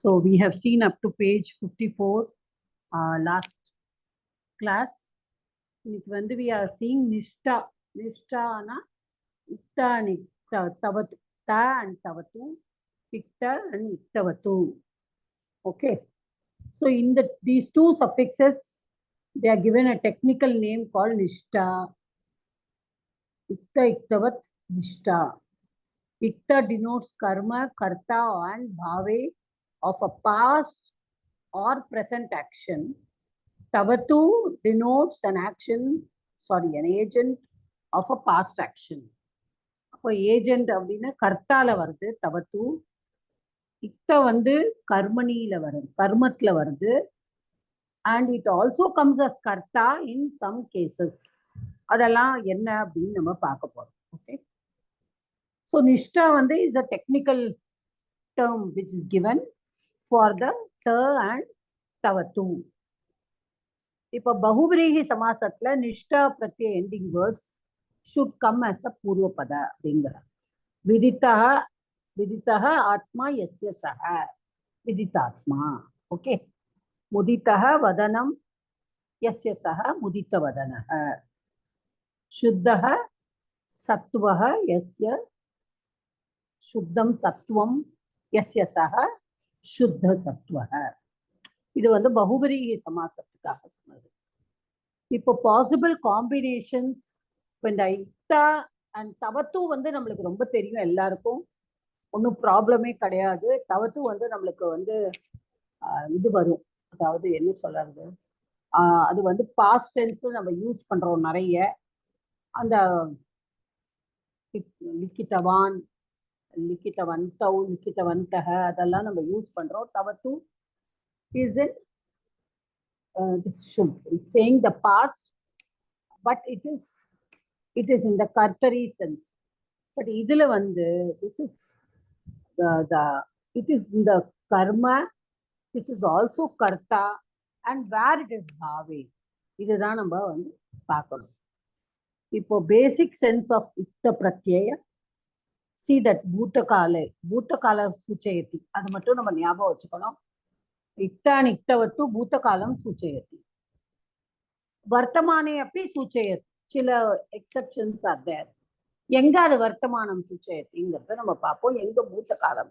So we have seen up to page 54 last class. When we are seeing Nishta, Nishtana, Itta and Tavatu, Ta and Tavatu, Itta and Ittavatu. Okay. So in these two suffixes, they are given a technical name called Nishta. Itta, Ittavat, Nishta. Itta denotes karma, karta and bhave of a past or present action. Tavatu denotes an agent of a past action. அப்போ agent அப்படின்னா கர்த்தால வருது தவத்து. இத்த வந்து கர்மணியில வருது, கர்மத்துல வருது. And it also comes as கர்த்தா in some cases. அதெல்லாம் என்ன அப்படின்னு நம்ம பார்க்க போறோம். ஓகே. ஸோ நிஷ்டா வந்து is a technical term which is given for the ட அண்ட் தவத்து. இப்போ பகுபிரீகி சமாசத்துல நிஷ்டா பிரத்ய ending words should come as a பூர்வபத அப்படிங்கிற. விதித்தா விதித்தா ஆத்மா எஸ்ய சஹ விதித்தாத்மா. ஓகே. முதித்தः வதனம் यस्य सः मुदितवदनः. शुद्धः सत्वः यस्य शुद्धं सत्वं यस्य सः शुद्ध सत्वः. இது வந்து பகுபிரீகி சமாசத்துக்காக சொன்னது. இப்போ பாசிபிள் காம்பினேஷன்ஸ் இந்த இத்தா அண்ட் தவத்து வந்து நம்மளுக்கு ரொம்ப தெரியும் எல்லாருக்கும், ஒன்றும் ப்ராப்ளமே கிடையாது. தவத்து வந்து நம்மளுக்கு வந்து இது வரும், அதாவது என்ன சொல்றது, அது வந்து பாஸ்ட் டென்ஸ்ல நம்ம யூஸ் பண்றோம் நிறைய. அந்த லிக்கித்தவான், லிக்கித்தவந்தௌ, லிக்கித்தவந்தக அதெல்லாம் நம்ம யூஸ் பண்றோம். தவத்து is in this should is saying the past, but it is in the kartari sense. But idhula vandu this is the it is in the karma, this is also karta, and where it is bhave. Idha namba vandu paakadum. Ipo basic sense of itta pratyaya, see that bhutakala suchayati, adu mattum nama nyabagam vechukonum. इत्ता निक्तवत्तु भूतकालं सूचयति, वर्तमाने अपि सूचयति. சில exceptions R தேர். எங்க அது வர்த்தமானம் சூச்சயத்திங்கிறத நம்ம பார்ப்போம். எங்க பூத்தகாலம்.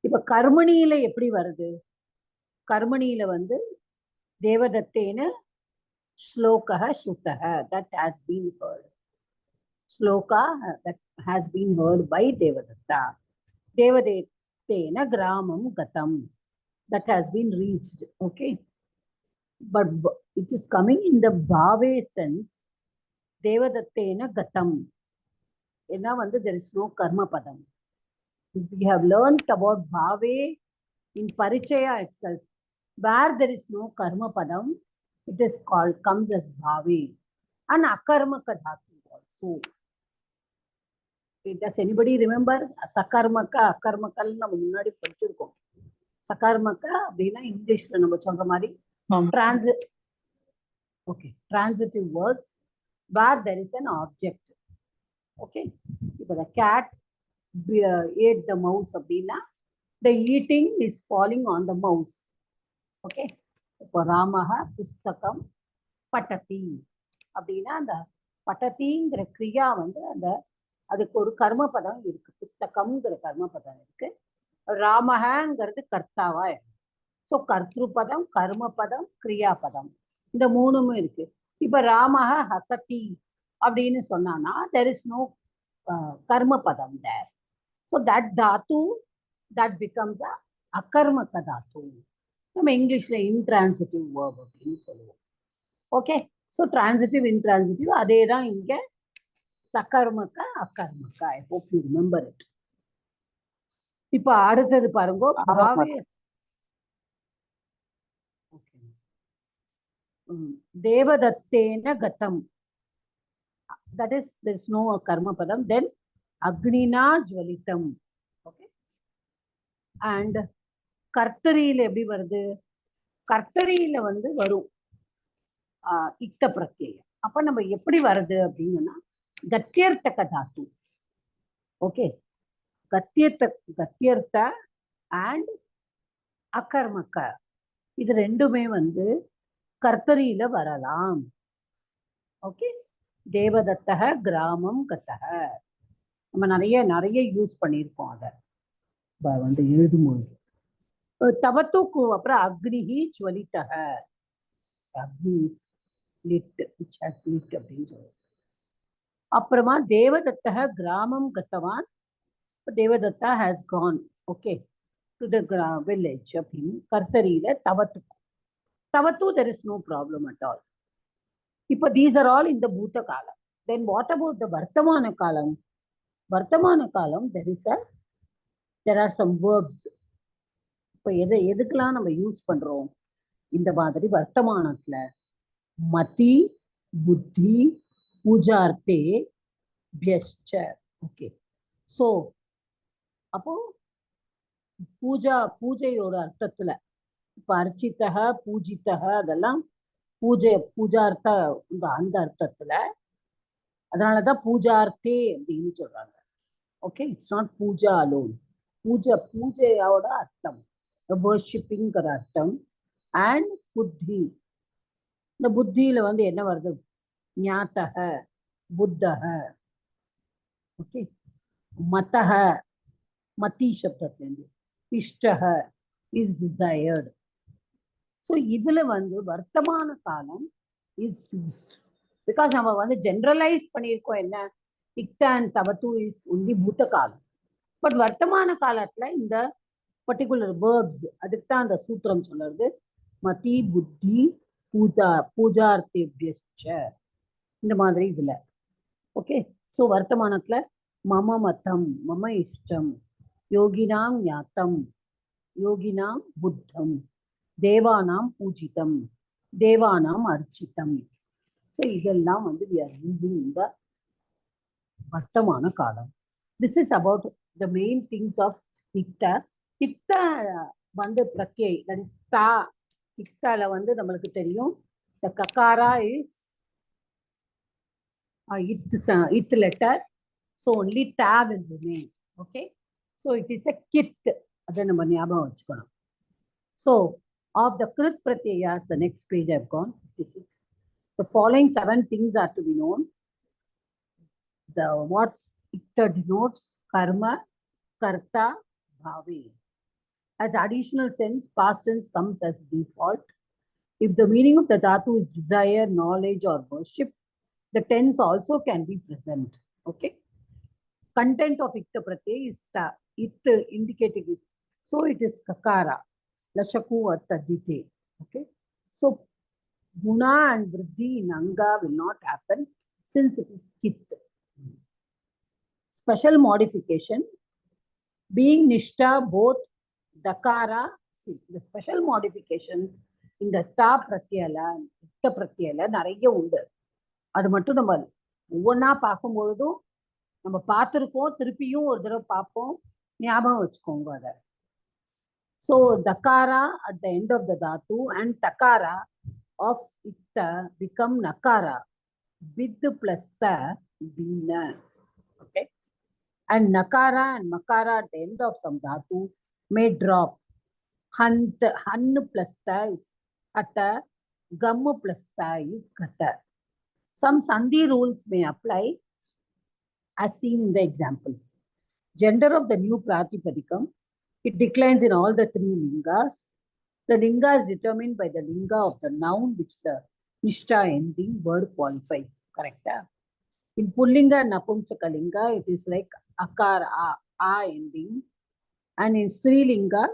இப்ப கர்மணியில எப்படி வருது? கர்மணியில வந்து தேவதத்தேன ஸ்லோகः ஸ்ருதः, தட் ஹாஸ் பீன் ஹர்ட். ஸ்லோகா that has been heard by Devadatta. தேவதத்தேன கிராமம் கதம், that has been reached. Okay, but it is coming in the bhave sense. Devadattena gatam, ena vandu there is no karma padam. We have learned about bhave in parichaya itself, where there is no karma padam, it is called, comes as bhave. And akarmaka dhatu also. Does anybody remember sakarmaka akarmakal நம்ம முன்னாடி படிச்சிருக்கோம். சகார்மக்கா அப்படின்னா இங்கிலீஷ்ல நம்ம சொல்ற மாதிரி transitive words where there is an object. Okay, இப்போ the cat ate the mouse அப்படின்னா the eating is falling on the mouse. Okay, இப்போ ராமஹ புஸ்தகம் பட்டதி அப்படின்னா அந்த பட்டதிங்கிற கிரியா வந்து அந்த அதுக்கு ஒரு கர்ம பதம் இருக்கு, புஸ்தகம்ங்கிற கர்ம பதம் இருக்கு. ராமஹங்கிறது கர்த்தாவா. ஸோ கர்த்திருப்பதம், கர்மபதம், கிரியாபதம், இந்த மூணுமே இருக்கு. இப்ப ராமஹ ஹசதி அப்படின்னு சொன்னானா there is no karma padam there. So that dhatu that becomes a akarmaka dhatu. நம்ம இங்கிலீஷ்ல intransitive verb அப்படின்னு சொல்லுவோம். ஓகே, ஸோ transitive intransitive அதே தான் இங்க சகர்மக்கா அகர்மக்கா. I hope you remember it. இப்ப அடுத்தது பாருங்க, பாவே தேவதத்தேன கதம், that is there is no karma padam. Then agnina jwalitam. Okay, and கர்த்தரியில எப்படி வருது? கர்த்தரியில வந்து வரும் இத்த பிரத்யயம். அப்ப நம்ம எப்படி வருது அப்படின்னா கத்தியர்த்தக தாத்து. ஓகே, கத்தியர்த்த and அகர்மக. இது ரெண்டுமே வந்து கர்த்தரியில வரலாம். ஓகே, தேவதத்தக கிராமம் கத்தக நம்ம நிறைய யூஸ் பண்ணியிருக்கோம். அதை வந்து எழுதும்போது தவத்துக்கு அப்புறம் அக்னிஹி ஜுவலித்தக, அக்னி is lit, which has lit அப்படின்னு சொல்லுவோம். அப்புறமா தேவதத்தக கிராமம் கத்தவான், Devadatta has gone okay to the village அப்படின்னு கர்த்தரியில தவத்துக்கு. தவத்து there is no problem at all. இப்போ தீஸ் ஆர் ஆல் இந்த பூத்த காலம். தென் வாட் அபவுட் த வர்த்தமான காலம்? வர்த்தமான காலம் தெர் ஆர் சம் வேர்ப்ஸ். இப்போ எதுக்கெல்லாம் நம்ம யூஸ் பண்றோம் இந்த மாதிரி வர்த்தமானத்துல? மதி, புத்தி, பூஜார்த்தே, பியஸ்ச. ஓகே, ஸோ அப்போ பூஜையோட அர்த்தத்துல இப்ப அர்ச்சித்தக, பூஜித்தக அதெல்லாம் பூஜார்த்த அந்த அர்த்தத்துல. அதனாலதான் பூஜார்த்தே அப்படின்னு சொல்றாங்க. Okay, it's not puja alone. பூஜையோட அர்த்தம் வர்ஷிப்பிங்கிற அர்த்தம். அண்ட் புத்தி, இந்த புத்தியில வந்து என்ன வருது? ஞாத்தக, புத்தக. ஓகே, மதக, மதி சப்தத்திலிருந்து இஷ்டக இஸ் டிசையர்டு. ஸோ இதுல வந்து வர்த்தமான காலம் இஸ் யூஸ்ட் பிகாஸ் நம்ம வந்து ஜென்ரலைஸ் பண்ணியிருக்கோம். என்ன, இக்த அண்ட் தவத்து இஸ் ஒன்லி பூத்த காலம். பட் வர்த்தமான காலத்துல இந்த பர்டிகுலர் வேர்ப்ஸ், அதுக்கு தான் அந்த சூத்திரம் சொல்றது. மதி, புத்தி, பூஜார்த்தேபியஸ்ச, இந்த மாதிரி இதுல. ஓகே, ஸோ வர்த்தமானத்துல மம மதம், மம இஷ்டம், யோகினாம் ஞாத்தம், யோகினாம் புத்தம், தேவானாம் பூஜிதம், தேவானாம் அர்ச்சிதம். ஸோ இதெல்லாம் வந்து we are using in the வர்த்தமான காலம். This is about the main things of இக்த. இக்த வந்து பிரத்யை, that is தா. இக்தால வந்து நம்மளுக்கு தெரியும் the kakara is it letter, so only ta will remain. Okay, so it is a kit. அதை நம்ம ஞாபகம் வச்சுக்கணும். So of the krit pratyayas, the next page I've gone, 56. The following 7 things are to be known. The what ikta denotes: karma, karta, bhave. As additional sense, past tense comes as default. If the meaning of the dhatu is desire, knowledge, or worship, the tense also can be present. Okay. Content of ikta pratyay is ta, it indicating it. So it is kakara, lashaku or tadite. Okay. So guna and vriddhi in anga will not happen since it is kit. Special modification, being nishta both dakara. See, the special modification in the ta pratyala, ikta pratyala நிறைய உண்டு. அது மட்டும் நம்ம ஒவ்வொன்றா பார்க்கும் பொழுதும் நம்ம பார்த்துருக்கோம், திருப்பியும் ஒரு தடவை பார்ப்போம், ஞாபகம் வச்சுக்கோங்க அதை. So dakara at the end of the dhatu and takara of ikta become nakara with plus ta bina. Okay, and nakara and makara at the end of some dhatu may drop. Han plus ta is atta, gam plus ta is kata. Some sandhi rules may apply as seen in the examples. Gender of the new pratipadikam, it declines in all the 3 lingas. The linga is determined by the linga of the noun which the nishta ending word qualifies. Correct? In pullinga and napumsaka linga, it is like akar, a ending. And in strilinga,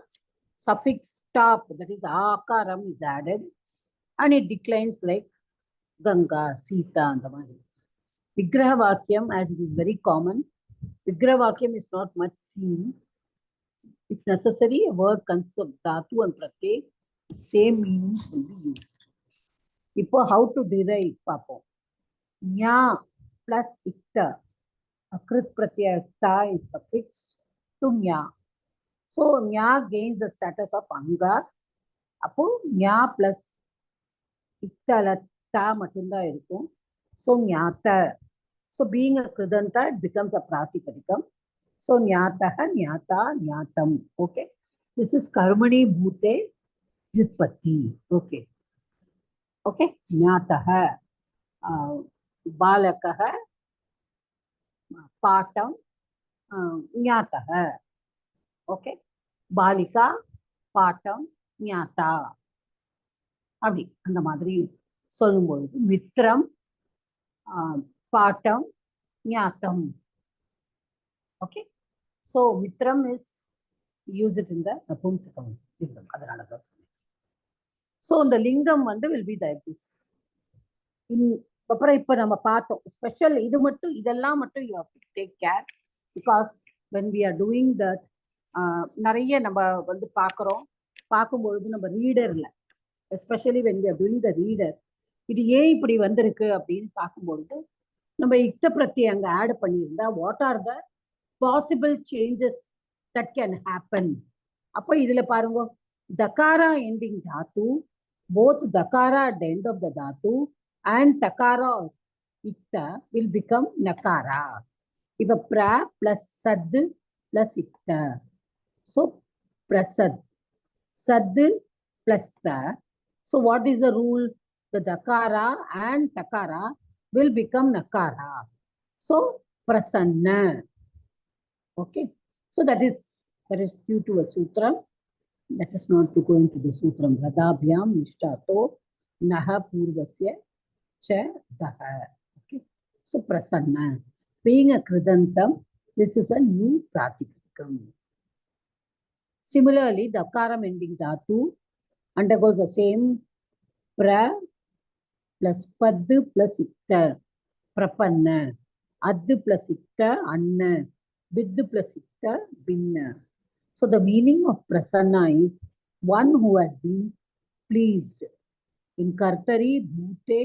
suffix top, that is akaram, is added. And it declines like Ganga, Sita, and the Mani. Vigraha Vakyam, as it is very common, Vigraha Vakyam is not much seen. If necessary, a word consists of dhatu and pratyay, same meanings will be used. Now, how to derive Papo? Nya plus ikta, akrit pratyaya ta is suffixed to nya. So, nya gains the status of anga. Apo nya plus ikta la ta matunda irukum. So, nyata. So, being a kridanta, it becomes a pratipadikam. So, nyataha, nyata, nyatam. Okay. This is Karmani Bhute Vyutpatti. Okay. Okay. Jnataha, Balakaha, Patam, Jnataha. Okay. Balika, Patam, Jnata. அப்படி அந்த மாதிரி சொல்லும்பொழுது மித்ரம் பாட்டம் ஞாத்தம். Okay. So மித்ரம் is use it in the நபும்சகம் லிங்கம். அதனால தான் சொன்னேன். ஸோ இந்த லிங்கம் வந்து வில் பி லைக் திஸ். அப்புறம் இப்போ நம்ம பார்த்தோம் ஸ்பெஷல் இது மட்டும் இதெல்லாம் மட்டும் you have to take care because when we are doing that நிறைய நம்ம வந்து பார்க்கும்பொழுது நம்ம ரீடரில் especially when we are doing the reader இது ஏன் இப்படி வந்திருக்கு அப்படின்னு பார்க்கும்பொழுது நம்ம இக்த பிரத்தியை அங்கே ஆட் பண்ணியிருந்தா what are the possible changes that can happen. அப்போ இதில் பாருங்க தகாரா ending Tattva both dakara at the end of the dhatu and takara of ikta will become nakara. If a pra plus sad plus ikta. So prasad. Sad plus ta. So what is the rule? The dakara and takara will become nakara. So prasanna. Okay. So that is due to a sutra. Let us not to go into the sutram. Radabhyam nishtato naha purvasya cha daha. Okay. So prasanna. Being a kridantam, this is a new pratikam. Similarly, the akaram ending dhatu undergoes the same pra plus pad plus ikta. Prapanna. Ad plus ikta anna. Bid plus ikta binna. So the meaning of prasanna is one who has been pleased. In kartari bhute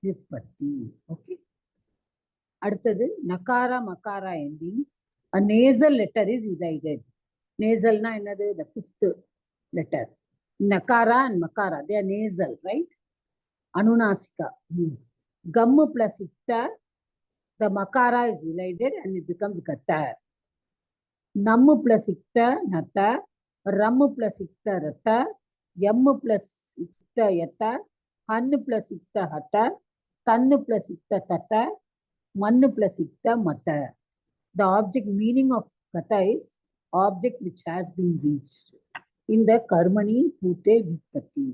vyutpatti. Okay. அடுத்தது nakara makara ending. A nasal letter is elided. Nasal na என்னது? The fifth letter. Nakara and makara, they are nasal, right? Anunasika. Gum plus ikta, the makara is elided and it becomes gata. Nam plus ikta nata, ram plus ikta rata, yam plus ikta yata, han plus ikta hata, tan plus ikta tata, man plus ikta mata. The object meaning of kata is object which has been reached. In the karmani bhute vyutpatti.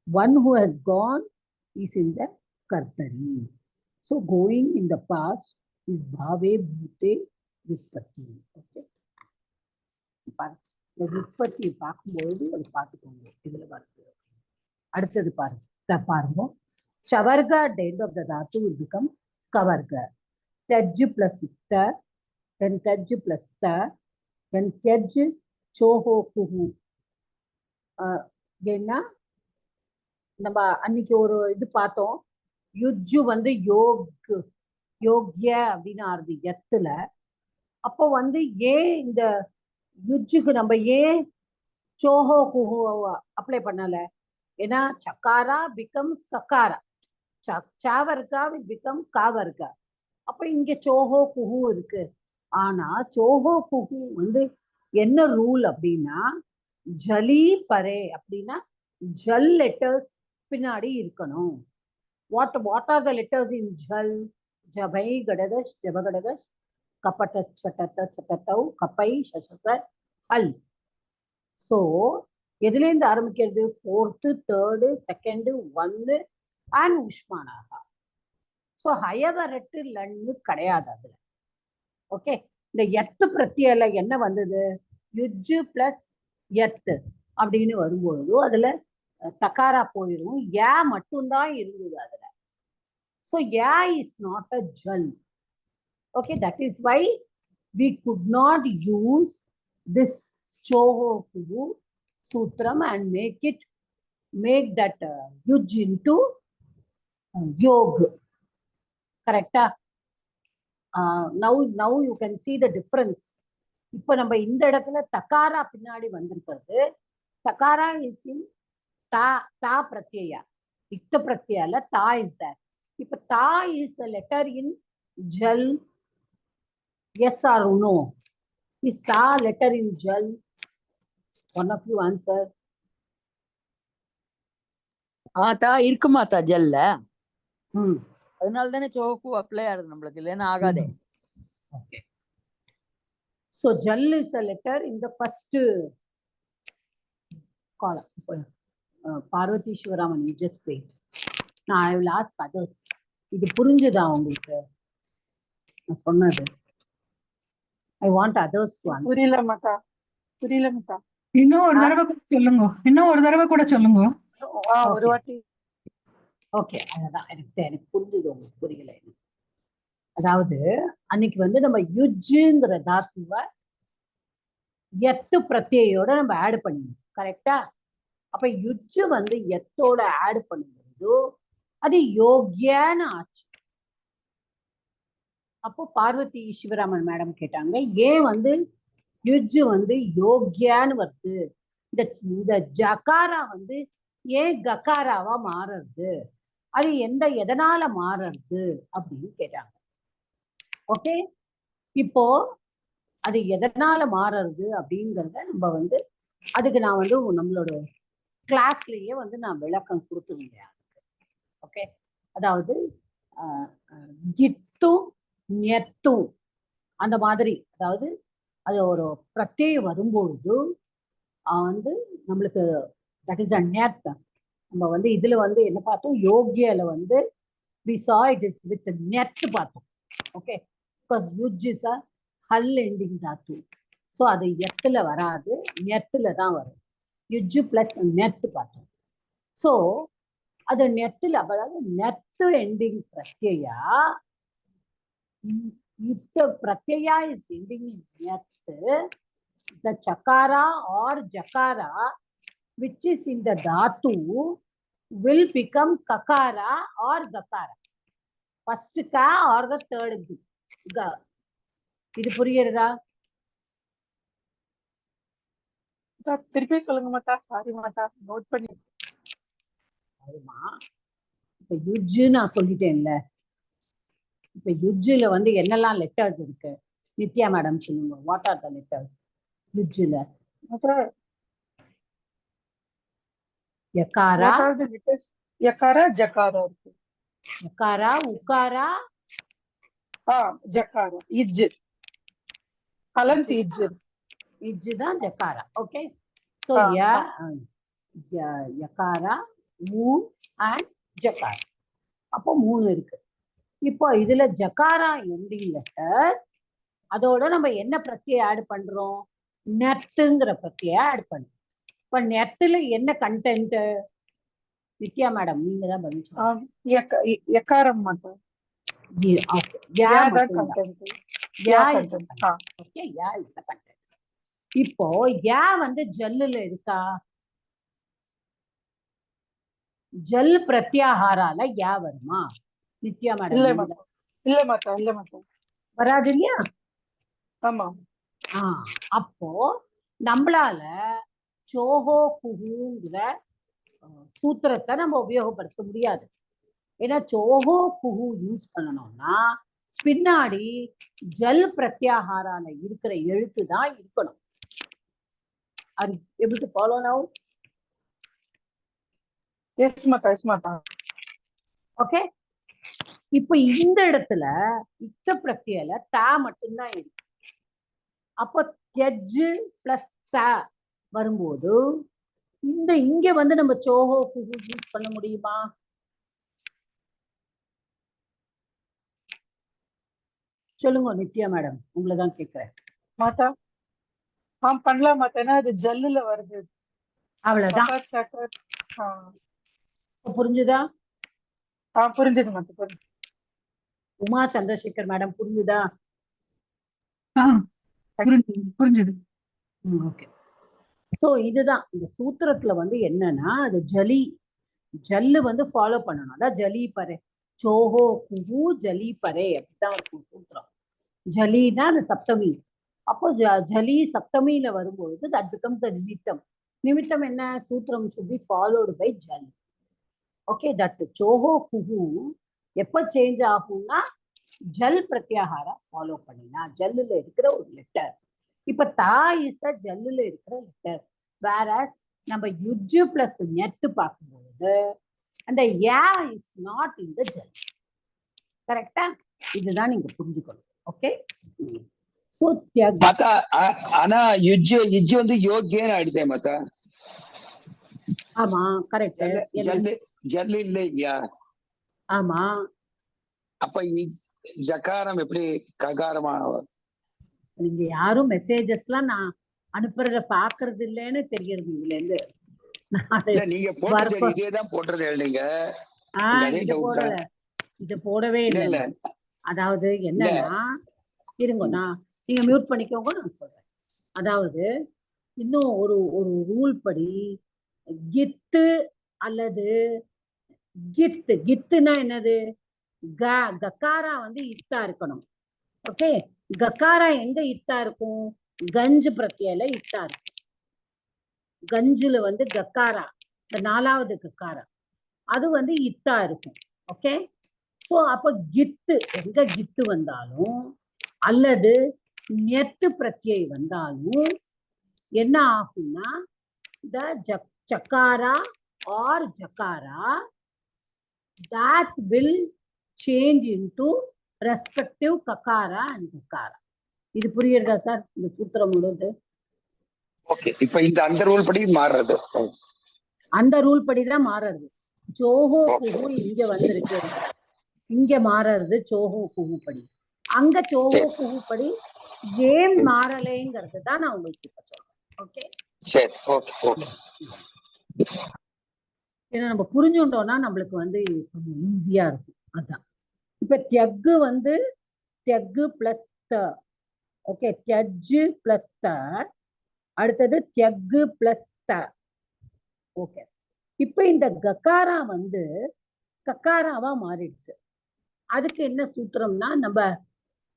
One who has gone is in the kartari. So going in the past is bhave bhute vyutpatti. Okay. இந்த உற்பத்தியை பார்க்கும்பொழுது அது பார்த்துக்கோங்க. இதுல வருது. அடுத்தது பாருங்க சவர்க at the end of the dhatu will become kavarga. Tej plus ikta, then tej plus ta, then tej choho kuhu. ஏன்னா நம்ம அன்னைக்கு ஒரு இது பார்த்தோம், யுஜ்ஜு வந்து யோக்ய அப்படின்னு ஆறுது எத்துல. அப்போ வந்து ஏன் இந்த யுஜ்ஜுக்கு நம்ம ஏன் சோஹோ குஹு அப்ளை பண்ணல? ஏன்னா சக்காரா பிகம்ஸ் கக்காரா, சாவர்கா வில் பிகம் காவர்கா. அப்ப இங்க சோஹோ குஹு இருக்கு. ஆனா சோஹோ குஹு வந்து என்ன ரூல் அப்படின்னா ஜலி பரே அப்படின்னா ஜல் லெட்டர்ஸ் பின்னாடி இருக்கணும். What are the letters in ஜல்? ஜபை கடகஷ் ஜபகடகஷ் கப்பட்ட சட்டத்த சட்டத்தவ் கப்பை சசச அல். ஸோ எதுலேருந்து ஆரம்பிக்கிறது? ஃபோர்த்து, தேர்டு, செகண்டு, ஒன்னு அண்ட் உஷ்மானாகா. ஸோ ஹயவரட்டு லன்னு கிடையாது அதுல. ஓகே. இந்த எத்து பிரத்தியில என்ன வந்தது? யுஜ்ஜு பிளஸ் எத்து அப்படின்னு வரும்பொழுது அதுல தக்காரா போயிடும், யா மட்டும்தான் இருந்தது அதுல. So yeah is not a Jal. Okay, that is why we could not use this choho kuhu sutram and make that yuj into yog. Correct? Now you can see the difference. இப்போ நம்ம இந்த இடத்துல தக்காரா பின்னாடி வந்திருக்கிறது. தக்காரா இஸ் இன் தா பிரத்யா, இக்த பிரத்யால தா is there. இப்போ தா is a letter in jal. Yes or no? Is ta letter in jal? One of you answer. ஆத்தா இருக்கு மாத்தா ஜல்ல, Hmm. அதனால தானே சோகு அப்ளை ஆகுது நம்மளுக்கு, இல்லைன்னா ஆகாதே. Okay. So Jal is a letter in the first column. Parvati Shivaraman, you just wait. Now I will ask others. இது புரிஞ்சுதா உங்களுக்கு நான் சொன்னது? I want others to answer. புரியல மாட்டா, புரியல மாட்டா. இன்னும் ஒரு தடவை கூட சொல்லுங்க, இன்னும் ஒரு தடவை கூட சொல்லுங்க. ஒரு வாட்டி. ஓகே, அதான் எனக்கு புரிஞ்சுது, உங்களுக்கு புரியல. அதாவது அன்னைக்கு வந்து நம்ம யுஜ்ஜுங்கிற தாத்துவ எத்து பிரத்யோட நம்ம ஆட் பண்ணிடணும், கரெக்டா? அப்ப யுஜ்ஜு வந்து எத்தோட ஆட் பண்ணும்போது அது யோக்யன்னு ஆச்சு. அப்போ பார்வதி சிவராமன் மேடம் கேட்டாங்க, ஏன் வந்து யுஜ்ஜு வந்து யோக்யான்னு வருது, இந்த ஜகாரா வந்து ஏன் ககாராவா மாறுறது, அது எதனால மாறுறது அப்படின்னு கேட்டாங்க. ஓகே, இப்போ அது எதனால மாறுறது அப்படிங்கிறத நம்ம வந்து அதுக்கு நான் வந்து நம்மளோட கிளாஸ்லயே வந்து நான் விளக்கம் கொடுத்துருந்தேன். ஓகே, அதாவது கிட்டும் நெத்தும் அந்த மாதிரி, அதாவது அது ஒரு பிரத்யம் வரும்பொழுது வந்து நம்மளுக்கு தட் இஸ் அ நெத். நம்ம வந்து இதுல வந்து என்ன பார்த்தோம், யோகியால வந்து we saw it is with the net பார்த்தோம். Okay, because யுஜ் is a hull ending Tattva. So அது எத்துல வராது, நெத்துல தான் வரும். யுஜ் பிளஸ் நெத் பார்த்தோம். ஸோ அது நெத்துல, அதாவது நெத்து ending பிரத்யா, if the pratyaya is ending in net, the chakara or jakara which is in the dhatu will become kakara or gakara. First ka or the third ga. இது புரியுறதா? திருப்பி சொல்லுங்க மாட்டா, சாரி மாட்டா, note பண்ணி. அதுமா இப்ப யுஜ்ஜு நான் சொல்லிட்டேன்ல, இப்ப யுஜ்ஜுல வந்து என்னெல்லாம் லெட்டர்ஸ் இருக்கு, நித்யா மேடம் சொல்லுங்க, வாட் ஆர் த லெட்டர்ஸ் யுஜ்ஜுல? யகாரா, யகாரா, ஜகாரா இருக்கு. யகாரா, உகாரா, ஜகாரா, இஜ், கலந்த் இஜ், இஜ் தான் ஜகாரா. ஓகே, சோ யகாரா, ஊ அண்ட் ஜகாரா, அப்போ 3 இருக்கு. இப்போ இதுல ஜகாரா எண்டிங் லெட்டர், அதோட நம்ம என்ன பிரத்யம் ஆட் பண்றோம், நெட்டுங்கிற பிரத்யம் ஆட் பண்றோம். இப்ப நெட்டுல என்ன கண்டென்ட்? நித்யா மேடம் நீங்க தான் பதில் சொல்லுங்க. யகாரம் மாட்டா. Okay, yeah content. Yeah is okay, yeah is the content. இப்போ யா வந்து ஜல்லுல இருக்கா? ஜல் பிரத்யாஹாரால யா வருமா நித்யா மேடம்? இல்ல மாட்டா, இல்ல மாட்டா, இல்ல மாட்டா, வராது இல்லையா? ஆமா. அப்போ நம்மளால சோஹோ குஹுங்கிற சூத்திரத்தை நம்ம உபயோகப்படுத்த முடியாது. ஏன்னா சோஹோ குஹு யூஸ் பண்ணணும்னா பின்னாடி ஜல் பிரத்யாஹாரால இருக்கிற எழுத்து தான் இருக்கணும். Are you able to follow now? Yes மாட்டா, எஸ் மாட்டா. ஓகே, இப்ப இந்த இடத்துல இத்த பிரத்யல தா மட்டும்தான் இருக்கு. அப்போ ஜட்ஜு பிளஸ் தா வரும்போது இங்க வந்து நம்ம சோஹோ குஹு யூஸ் பண்ண முடியுமா? சொல்லுங்க நித்யா மேடம், உங்களை தான் கேட்கிறேன். மாட்டா, பண்ணலாம் மாட்டேன்னா அது ஜல்லுல வருது, அவ்வளவுதான். புரிஞ்சுதா? புரிஞ்சுது மாட்டா, புரிஞ்சு. உமா சந்திரசேகர் மேடம் புரிஞ்சுதா? புரிஞ்சுது. ஓகே, சோ இதுதான் இந்த சூத்திரத்துல வந்து என்னன்னா, அது ஜல்லு வந்து ஃபாலோ பண்ணணும். அதான் ஜலி பரே, சோஹோ குஹு ஜலி பரே, அப்படிதான் இருக்கும் சூத்திரம். ஜலினா அது சப்தமி. அப்போ ஜலி சப்தமியில வரும்பொழுது தட் பிகம்ஸ் த நிமித்தம். நிமித்தம் என்ன? சூத்திரம் should be followed by ஜல். ஓகே, தட் சோஹோ குஹு எப்ப சேஞ்ச் ஆகும்னா ஜல் பிரத்யாகாரா ஃபாலோ பண்ணினா, ஜல்லுல இருக்கிற ஒரு லெட்டர். இப்ப தா இஸ் ஜல்லுல இருக்கிற லெட்டர். வேறஸ் நம்ம யுஜ்ஜு பிளஸ் நெட்டு பார்க்கும்போது அந்த யா இஸ் நாட் இன் த ஜல். கரெக்டா? இதுதான் நீங்க புரிஞ்சுக்கணும். ஓகே. சோ மாதா ஆனா யுஜ்ஜு வந்து யோக்கியன்னு ஆயிடுதே மாதா. ஆமா கரெக்ட். ஜல்லு இல்லையா? ஆமா. அப்ப ஜகாரம் எப்படி ககாரமா? நீங்க யாரும் மெசேஜஸ்லாம் நான் அனுப்புறத பாக்குறது இல்லைன்னு தெரியுது இதுல இருந்து. நீங்க போட்டது இதேதான் போடுறது நீங்க. இத போடவே இல்லை. அதாவது என்னன்னா இருங்க, நீங்க மியூட் பண்ணிக்கோங்க, நான் சொல்றேன். அதாவது இன்னும் ஒரு ஒரு ரூல் படி கித்து அல்லது கித்துனா என்னது? கக்காரா வந்து இத்தா இருக்கணும். ஓகே. கக்காரா எங்க இத்தா இருக்கும்? கஞ்சு பிரத்யல இத்தா இருக்கும். கஞ்சுல வந்து கக்காரா, இந்த 4வது கக்காரா அது வந்து இத்தா இருக்கும். ஓகே. சோ அப்ப கித்து எங்க கித்து வந்தாலும் அல்லது நெட்டு பிரத்யை வந்தாலும் என்ன ஆகும்னா the chakara or jakara that will change into respective kakara and kakara. இது புரியுறதா சார்? இந்த சூத்திரம் முழுது. ஓகே. இப்ப இந்த அந்த ரூல் படி மாறுறது. அந்த ரூல் படி தான் மாறுறது. சோஹோ குஹு இங்க வந்திருக்கு, இங்க மாறுறது சோஹோ குஹு படி. அங்க சோஹோ குஹு படி ஏன் மாறலைங்கிறது தான் நான் உங்களுக்கு இப்ப சொல்றேன். ஓகே. சரி. Okay okay. ஏன்னா நம்ம புரிஞ்சுட்டோம்னா நம்மளுக்கு வந்து கொஞ்சம் ஈஸியா இருக்கும். அதான் இப்ப தியக்கு வந்து தியக்கு plus the. Okay. தியஜ்ஜு plus the. அடுத்தது தியக்கு பிளஸ் த. ஓகே. இப்ப இந்த கக்காரா வந்து கக்காராவா மாறிடுச்சு. அதுக்கு என்ன சூத்திரம்னா நம்ம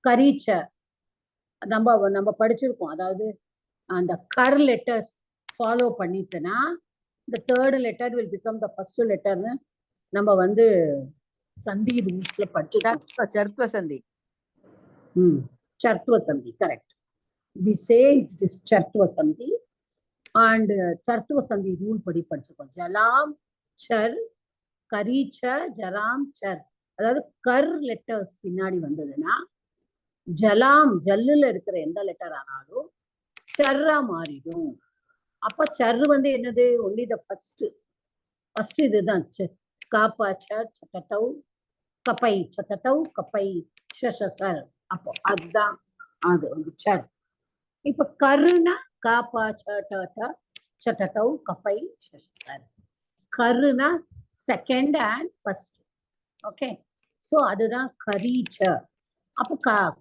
கரீச்ச நம்ம படிச்சிருக்கோம். அதாவது அந்த கர் லெட்டர்ஸ் ஃபாலோ பண்ணிட்டுனா the third letter will become the first letter னு நம்ம வந்து சந்தி ரூல்ஸ்ல படிச்சிருக்கோம். சர்த்வ சந்தி. சர்த்வ சந்தி. Correct. we say it is சர்த்வ சந்தி and சர்த்வ சந்தி ரூல் படி படிச்சிருக்கோம். ஜலாம் சர், கரீச்ச, ஜலாம் சர். அதாவது கர் லெட்டர்ஸ் பின்னாடி வந்ததுன்னா ஜலாம் ஜல்லுல இருக்கிற எந்த லெட்டர் ஆனாலும் சர்ரா மாறிடும். அப்ப சர்ரு வந்து என்னது? ஒன்லி த ஃபர்ஸ்ட் இதுதான். காப்பா சட்டத்தவ் கப்பை, சட்டத்தவ் கப்பை சர். அப்போ அதுதான் அது வந்து சர். இப்ப கருனா காப்பா சட்டத்தவ் கப்பை சர். கருனா second and first. Okay. So அதுதான் கரீச்ச. அப்போ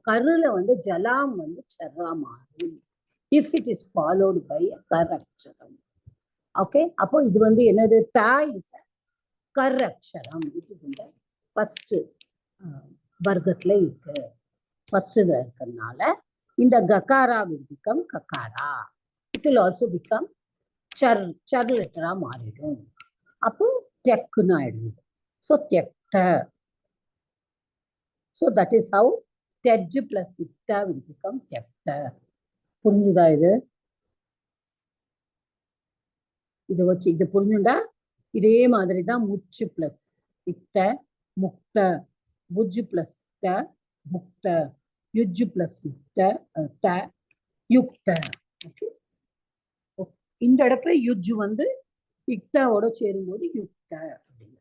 கருல வந்து ஜலாம் வந்து சர்ரா மாறும் if it is followed by a karaksharam. Okay. அப்போ இது வந்து என்னது? ta is a karaksharam. It is in the first வர்க்கத்துல இருக்கு. ஃபர்ஸ்ட் இருக்கறனால இந்த ககாரா will become kakara. It will also become char லெட்டரா மாறிடும். அப்போ டெக்னு ஆயிடும். So tekta. So that is how tej plus itta will become tekta. புரிஞ்சுதா? இது வச்சு இது புரிஞ்சுண்டா இதே மாதிரிதான் முச்சு பிளஸ் இட்ட முக்த, புஜ்ஜு பிளஸ் த முக்த, யுஜ்ஜு பிளஸ் த யுக்த. இந்த இடத்துல யுஜ்ஜு வந்து இக்தாவோட சேரும்போது யுக்த அப்படின்னு.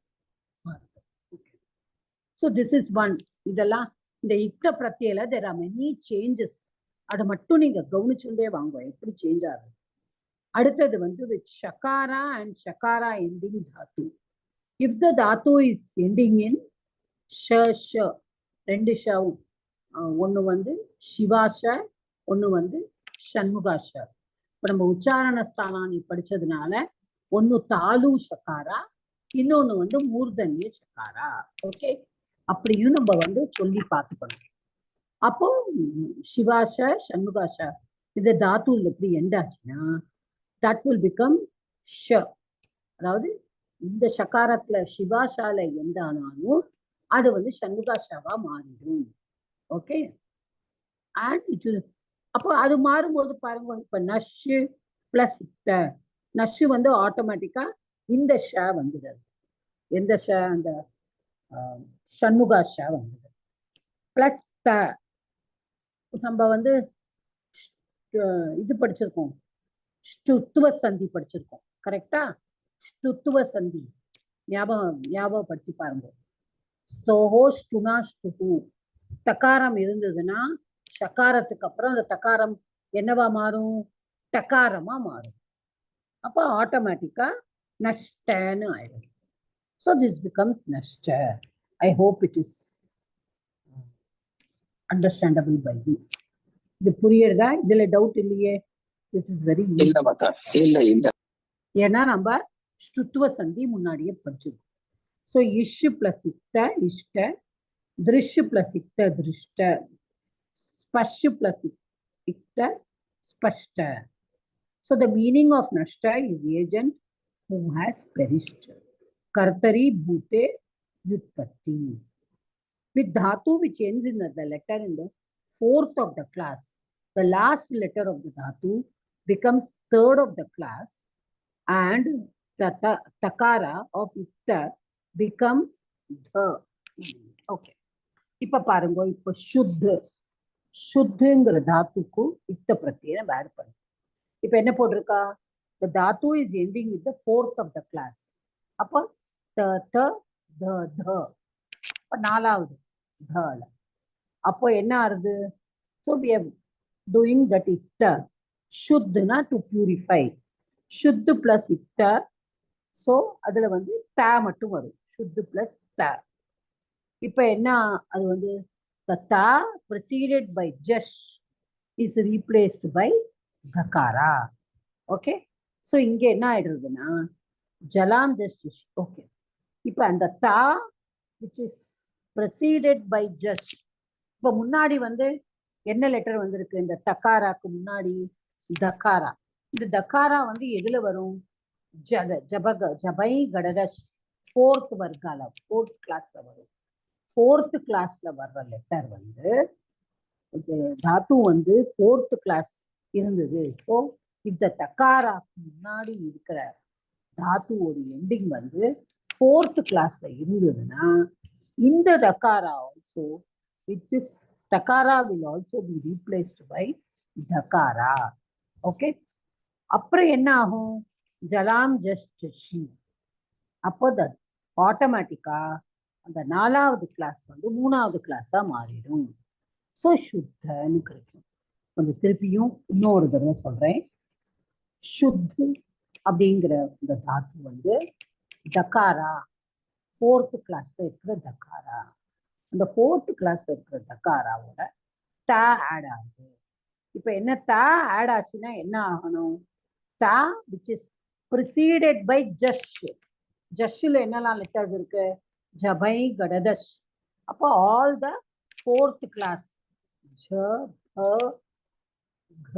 So this is one. இதெல்லாம் இந்த இக்த பிரத்யேல there are many changes. அதை மட்டும் நீங்க கவனிச்சுட்டே வாங்க எப்படி சேஞ்ச் ஆகுது. அடுத்தது வந்து with shakara and shakara ending dhatu. If the dhatu is ending in sh, ரெண்டு ஷவும், ஒன்று வந்து சிவாஷ, ஒன்று வந்து ஷண்முகாஷ. இப்போ நம்ம உச்சாரண ஸ்தானானி படிச்சதுனால ஒன்று தாலு ஷக்காரா, இன்னொன்று வந்து மூர்தன்ய சக்காரா. ஓகே. அப்படியும் நம்ம வந்து சொல்லி பார்த்துக்கணும். அப்போ சிவாஷ ஷண்முகாஷ இந்த தாத்துல எப்படி எண்டாச்சுன்னா தட் வில் பிகம் ஷ. அதாவது இந்த ஷகாரத்துல சிவாஷால எந்த ஆனாலும் அது வந்து ஷண்முகாஷாவா மாறிடும். ஓகே. அண்ட் இட் அப்போ அது மாறும்போது பாருங்க, இப்ப நஷ் பிளஸ் இத்த நஷ் வந்து ஆட்டோமேட்டிக்கா இந்த ஷ வந்துடுது. எந்த ஷ? அந்த ஷண்முகா ஷ வந்துடுது. பிளஸ் த நம்ம வந்து இது படிச்சிருக்கோம், ஸ்துத்துவ சந்தி படிச்சிருக்கோம். கரெக்டா? ஸ்துத்துவ சந்தி ஞாபகப்படுத்தி பாருங்க. ஸ்தோஹோ ஸ்டுனா ஸ்துஹு. தகாரம் இருந்ததுன்னா ஷகாரத்துக்கு அப்புறம் அந்த தகாரம் என்னவா மாறும்? டகாரமா மாறும். அப்ப ஆட்டோமேட்டிக்கா நஷ்டன்னு ஆயிடும். So this becomes nashta. I hope it is understandable by you. இது புரியுறதா? இதுல டவுட் இல்லையே? This is very easy. இல்ல மாதா, இல்ல. ஏன்னா நம்ம ஸ்துத்துவ சந்தி முன்னாடியே படிச்சிருக்கோம். ஸோ இஷ் பிளஸ் இக்த இஷ்ட, திருஷ் பிளஸ் இக்த திருஷ்ட, ஸ்பஷ் plus இக்த ஸ்பஷ்ட. So the meaning of nashta is agent who has perished. Kartari bhute vyutpatti. With dhatu which ends in the letter in the fourth of the class, the last letter of the dhatu becomes third of the class, and the takara of itta becomes the. Okay. இப்ப பாருங்க, இப்ப சுத்துங்கிற தாத்துக்கு இத்த பிரத்யேகம் add பண்ணும். இப்ப என்ன போட்டிருக்கா? The dhatu is ending with the fourth of the class. அப்போ த நாலாவது தல. அப்போ என்ன ஆறுது? So we are doing that itta. Shuddhna to purify. Shuddh plus itta. So அதுல வந்து த மட்டும் வரும். Shuddh plus த. இப்ப என்ன அது வந்து the ta preceded by jash is replaced by dhakara. Okay. So இங்க என்ன ஆயிடுறதுன்னா ஜலாம் ஜஸ்ட். ஓகே. இப்போ அந்த தா which is preceded by just, இப்போ முன்னாடி வந்து என்ன லெட்டர் வந்திருக்கு? இந்த தக்காராக்கு முன்னாடி தக்காரா. இந்த தக்காரா வந்து எதுல வரும்? ஜபை கடகஷ் ஃபோர்த் வர்க்கால, ஃபோர்த் கிளாஸ்ல வரும். ஃபோர்த் கிளாஸ்ல வர்ற லெட்டர் வந்து தாத்து வந்து ஃபோர்த் கிளாஸ் இருந்தது. ஸோ இந்த தக்காராக்கு முன்னாடி இருக்கிற தாத்துவோட எண்டிங் வந்து ஃபோர்த் கிளாஸ்ல இருந்ததுன்னா இந்த தக்காரா ஆல்சோ வித் திஸ் தக்காரா will also be replaced by தக்காரா. ஓகே. அப்புறம் என்ன ஆகும்? ஜலாம் ஜஸ்ட் ஷி. அப்போ ஆட்டோமேட்டிக்கா அந்த நாலாவது கிளாஸ் வந்து மூணாவது கிளாஸா மாறிடும். ஸோ சுத்தன்னு கிடைக்கும். கொஞ்சம் திருப்பியும் இன்னொரு தடவை சொல்றேன். சுத்து அப்படிங்கிற இந்த தாத்து வந்து தக்காரா, ஃபோர்த்து கிளாஸ்ல இருக்கிற தக்காரா. அந்த ஃபோர்த்து கிளாஸ்ல இருக்கிற தக்காராவோட த ஆட் ஆகுது. இப்ப என்ன த ஆட் ஆச்சுன்னா என்ன ஆகணும்? த விச் இஸ் ப்ரிசீடட் பை ஜஷ். ஜஷ்ல என்னெல்லாம் லெட்டர்ஸ் இருக்கு? ஜபை கடதஷ். அப்போ ஆல் த ஃபோர்த் கிளாஸ் ஜ ப க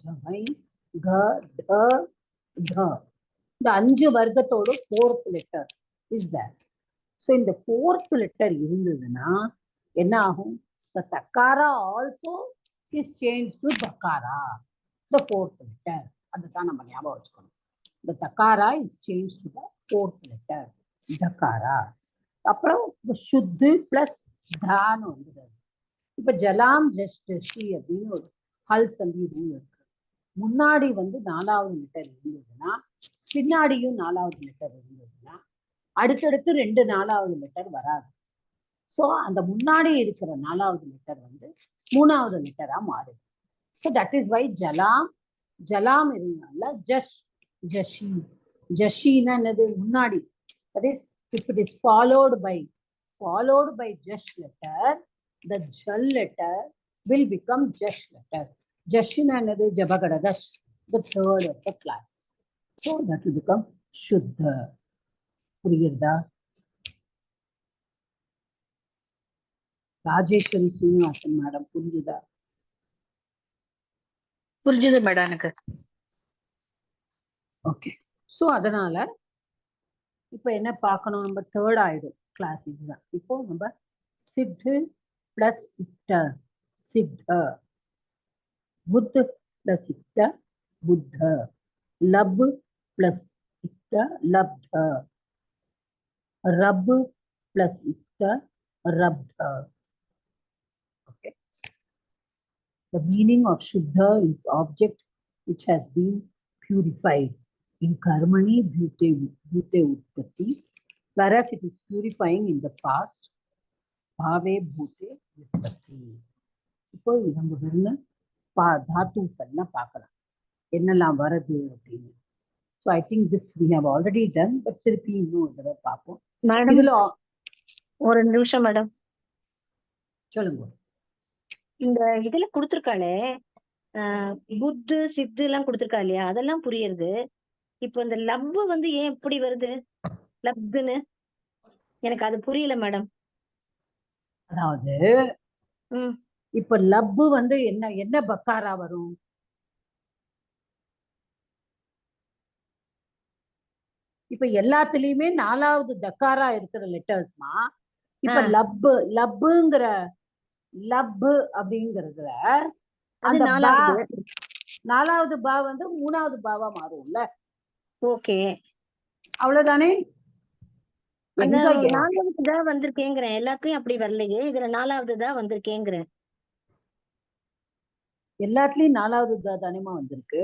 ஜபை க த த, இந்த 5 வர்க்கத்தோட fourth letter is that. So இந்த ஃபோர்த் லெட்டர் இருந்ததுன்னா என்ன ஆகும்? The takara also is changed to dakara, the fourth letter. அதுதான் நம்ம ஞாபகம் வச்சுக்கணும். The takara is changed to the fourth letter, dakara. அப்புறம் சுத்து பிளஸ் தான்னு வந்துடுது. இப்ப ஜலாம் ஜஸ்ட் ஷி அப்படின்னு ஒரு ஹல் சந்தி ரூல் இருக்கு. முன்னாடி வந்து நாலாவது லெட்டர் இருந்ததுன்னா பின்னாடியும் நாலாவது லெட்டர் இருந்ததுன்னா அடுத்தடுத்து 2 நாலாவது லெட்டர் வராது. ஸோ அந்த முன்னாடி இருக்கிற நாலாவது லெட்டர் வந்து மூணாவது லெட்டரா மாறுது. ஸோ தட் இஸ் வை ஜலாம் இருந்தால ஜஷ் ஜஷி. ஜஷின்னா என்னது? முன்னாடி. That is if it is followed by ஜஷ் letter, the jal letter will become jash letter. Jashina another jabagadash, the third of the class. So that will become shuddha. Puriyarda? Rajeshwari Srinivasan madam, puriyarda? புரிஞ்சுது madam எனக்கு. Okay. So அதனால இப்போ என்ன பார்க்கணும்? நம்ம third ஆயிடும் class. இதுதான் இப்போ நம்ம சித்து பிளஸ் இட்ட, சித்த. புத் பிளஸ் இட்ட, buddha. Lab plus itta, labdha. Rab plus itta, rabdha. Okay. The meaning of shuddha is object which has been purified. In karmani bhute uttati, whereas it is purifying in the past. Bhave bhute uttati. இப்போ நம்ம வெறும் தாத்துஸ் எல்லாம் பார்க்கலாம் என்னெல்லாம் வருது அப்படின்னு. So I think this we have already done, but திருப்பி இன்னும் ஒரு தடவை பார்ப்போம். மேடம் இதுல ஒரு நிமிஷம் மேடம். சொல்லுங்க. இந்த இதுல கொடுத்துருக்காளே புத்து சித்து எல்லாம் கொடுத்துருக்கா இல்லையா, அதெல்லாம் புரியுது. இப்போ இந்த லப்பு வந்து ஏன் எப்படி வருது லப்புன்னு, எனக்கு அது புரியல மேடம். அதாவது ம் இப்ப லப்பு வந்து என்ன என்ன பக்காரா வரும்? இப்ப எல்லாத்துலயுமே 4வது தக்காரா இருக்கிற லெட்டர்ஸ்மா. இப்ப லப்புங்கிற லப்பு அப்படிங்கறதுல அந்த 4வது பா வந்து 3வது பாவா மாறும்ல. ஓகே, அவ்வளவுதானே. 4வது தான் வந்திருக்கேங்கிறேன். எல்லாத்தையும் அப்படி வரலையே, இதுல 4வது தான் வந்திருக்கேங்கிறேன். எல்லாத்துலயும் 4வது தானேமா வந்திருக்கு.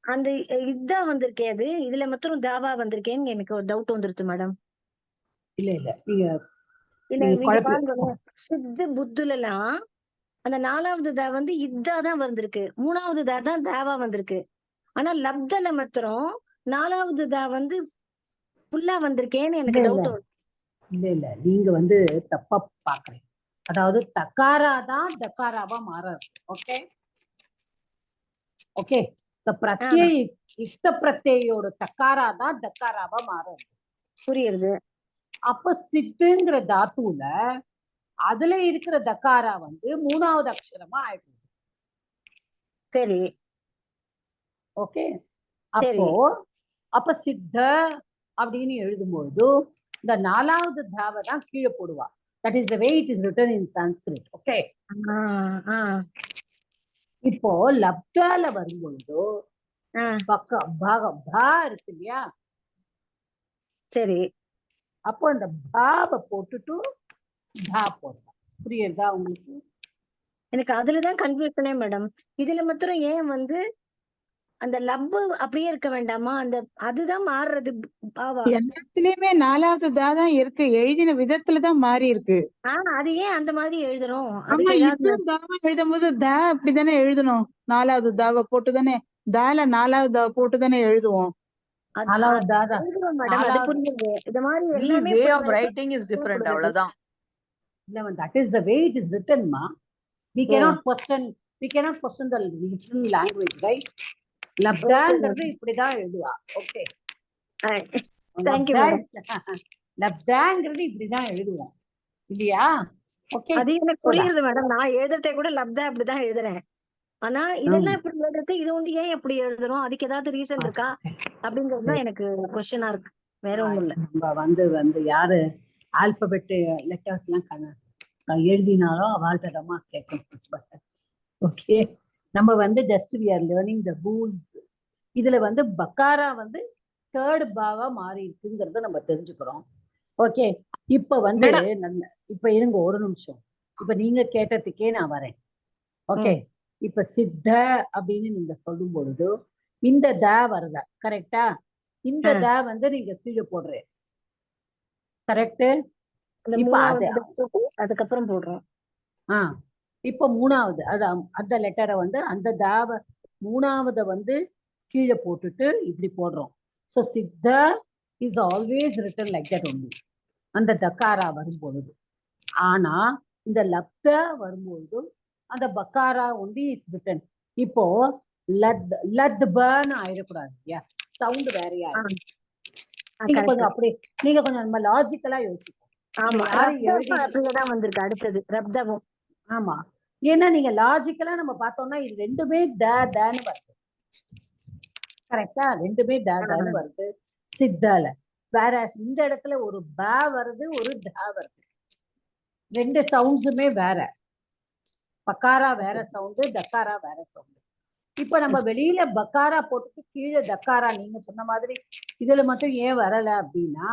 அந்த இதுதான் வந்திருக்கே, அது இதுல மாத்திரம் தாவா வந்திருக்கேன்னு எனக்கு ஒரு டவுட் வந்துருச்சு மேடம். இல்ல இல்ல நீங்க இல்ல பாருங்க, சித்து புத்துல எல்லாம் அந்த 4வது தா வந்து இதாதான் வந்திருக்கு, 3வது தா தான் தாவா வந்திருக்கு. ஆனா லப்தல மாத்திரம் 4வது தா வந்து ஃபுல்லா வந்திருக்கேன்னு எனக்கு டவுட். இல்ல இல்ல நீங்க வந்து தப்பா பாக்குறீங்க. அதாவது தக்காரா தான் தக்காராவா மாறாது. Okay okay. இஷ்ட பிரத்யோட தக்காரா தான் தக்காராவா மாறுது. புரியுது. அப்ப சித்துங்கிற தாத்துல அதுல இருக்கிற தக்காரா வந்து 3வது அக்ஷரமா ஆயிடுது. சரி ஓகே. அப்ப சித்த அப்படின்னு எழுதும்போது இந்த 4வது தாவை தான் கீழே போடுவா. That is the way it is written in Sanskrit. Okay. இப்போ லப்தால வரும்பொழுது பா இருக்கு இல்லையா. சரி, அப்போ அந்த பாவை போட்டுட்டு தா போடலாம். புரியுதா உங்களுக்கு? எனக்கு அதுலதான் கன்ஃபியூஷனே மேடம். இதுல மாத்திரம் ஏன் வந்து அந்த லப்பு அப்படியே இருக்க வேண்டாமா? அந்த அதுதான் மாறுறது பாவா. எல்லாத்துலயுமே 4வது தான் இருக்கு, எழுதின விதத்துலதான் மாறி இருக்கு. அது ஏன் அந்த மாதிரி எழுதுறோம்? ஆமா, இப்பவும் தாவா எழுதும் போது தா அப்படிதானே எழுதணும். 4வது தாவை போட்டுதானே, தால 4வது தாவை போட்டுதானே எழுதுவோம். மேடம் அது புரியுது. இந்த மாதிரி எல்லாமே way of writing is different, அவ்வளவுதான். That is the way it is written, ma. We cannot question the written language, right? லப்தாங்கிறது இப்படிதான் எழுதுவா. ஓகே, லப்தாங்கிறது இப்படிதான் எழுதுவோம் இல்லையா? ஓகே, அது எனக்கு புரியுது மேடம். நான் எழுதுறதே கூட லப்தா அப்படிதான் எழுதுறேன். ஆனா இதெல்லாம் இப்படி எழுதுறது, இது வந்து ஏன் எப்படி எழுதுறோம்? அதுக்கு ஏதாவது ரீசன் இருக்கா அப்படிங்கறதுதான் எனக்கு கொஸ்டினா இருக்கு, வேற ஒண்ணும் இல்ல. நம்ம வந்து யாரு ஆல்பபெட் லெட்டர்ஸ் எல்லாம் எழுதினாலும் அவள்கிட்டமா கேட்கணும். ஓகே, நம்ம வந்து just we are learning the rules. இதுல வந்து பக்காரா வந்து 3rd பாவா மாறி இருக்குங்கிறத நம்ம தெரிஞ்சுக்கிறோம். ஓகே, இப்ப வந்து இப்ப இருங்க ஒரு நிமிஷம். இப்ப நீங்க கேட்டதுக்கே நான் வரேன். ஓகே, இப்ப சித்த அப்படின்னு நீங்க சொல்லும் பொழுது இந்த த வருத கரெக்டா? இந்த த வந்து நீங்க கீழே போடுறேன், கரெக்ட்? அதுக்கப்புறம் போடுறோம். இப்ப 3வது அந்த லெட்டரை வந்து அந்த தாவ 3வது வந்து கீழே போட்டுட்டு இப்படி போடுறோம். ஸோ சித்த is always written like that only அந்த தக்காரா வரும்பொழுது. ஆனா இந்த லப்த வரும்பொழுது அந்த பக்காரா ஒன்லி இஸ் ரிட்டன். இப்போ லத் பன்னு ஆயிடக்கூடாது இல்லையா? சவுண்ட் வேறையா இருக்கு. நீங்க கொஞ்சம் அப்படி நீங்க கொஞ்சம் நம்ம லாஜிக்கலா யோசிப்போம். அடுத்தது ரப்தவும். ஆமா, ஏன்னா நீங்க லாஜிக்கலா நம்ம பார்த்தோம்னா இது ரெண்டுமே தான்னு வருது. கரெக்டா? ரெண்டுமே தான்னு வருது சித்தால. வேற இந்த இடத்துல ஒரு பா வருது, ஒரு தா வருது. ரெண்டு சவுண்ட்ஸுமே வேற. பக்காரா வேற சவுண்டு, தக்காரா வேற சவுண்டு. இப்ப நம்ம வெளியில பக்காரா போட்டுட்டு கீழே தக்காரா நீங்க சொன்ன மாதிரி இதுல மட்டும் ஏன் வரல அப்படின்னா,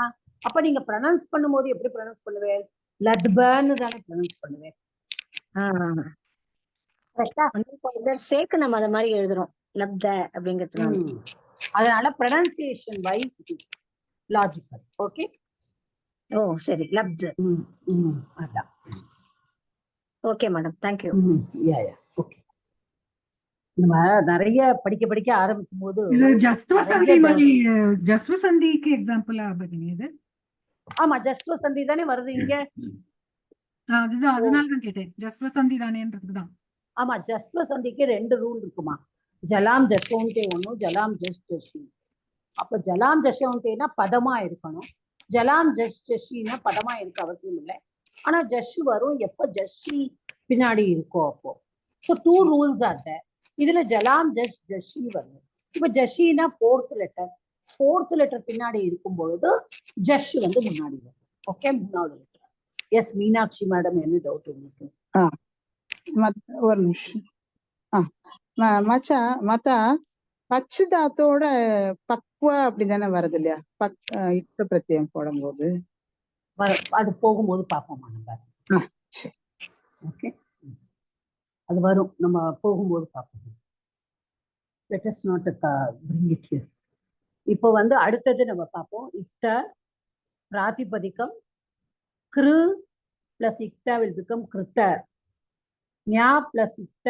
அப்ப நீங்க ப்ரொனவுன்ஸ் பண்ணும்போது எப்படி ப்ரொனவுன்ஸ் பண்ணுவேன்? லத்பன்னு தானே ப்ரொனவுன்ஸ் பண்ணுவேன். சேர்க்கு நம்ம அத மாதிரி எழுதுறோம் லப்த அப்படிங்கிறதுனால. அதனால pronunciation wise it is logical. Okay. ஓ சரி, லப்து. அதான். Okay madam, thank you. Yeah okay. நம்ம நிறைய படிக்க ஆரம்பிக்கும் போது இது ஜஸ்வசந்தி மாதிரி, ஜஸ்வசந்திக்கு எக்ஸாம்பிளா பகினி இது? ஆமா, ஜஸ்வசந்தி தானே வருது இங்க. அதுதான், அதனாலதான் கேட்டேன், ஜஸ்வசந்தி தானேன்றதுக்கு தான். ஆமா, ஜஸ்வசந்திக்கு 2 ரூல் இருக்குமா. ஜலாம் ஜஸ்வந்தே ஒண்ணு, ஜலாம் ஜஸ் ஜஷி. அப்ப ஜலாம் ஜஸ்வந்தேனா பதமா இருக்கணும், ஜலாம் ஜஸ் ஜஷினா பதமா இருக்க அவசியம் இல்லை. ஆனா ஜஷ் வரும் எப்ப ஜஷி பின்னாடி இருக்கோ அப்போ. So 2 rules are there. இதுல ஜலாம் ஜஸ் ஜஷி வரும். இப்ப ஜஷினா 4th லெட்டர் பின்னாடி இருக்கும் பொழுது ஜஷ் வந்து முன்னாடி வரும். ஓகே, 3வது லெட்டர். எஸ் மீனாட்சி மேடம், என்ன டவுட் உங்களுக்கு? ஒரு நிமிஷம். மத்த பச்சுதாத்தோட பக்வா அப்படிதானே வருது இல்லையா? இத்த பிரத்யம் போடும்போது அது போகும்போது பார்ப்போமா நம்ம. ஓகே, அது வரும், நம்ம போகும்போது பார்ப்போம். Let us not bring it here. இப்போ வந்து அடுத்தது நம்ம பார்ப்போம். இட்ட பிராதிபதிகம் கிரு பிளஸ் இக்ட will become கிருத்த. ஞா பிளஸ் இக்ட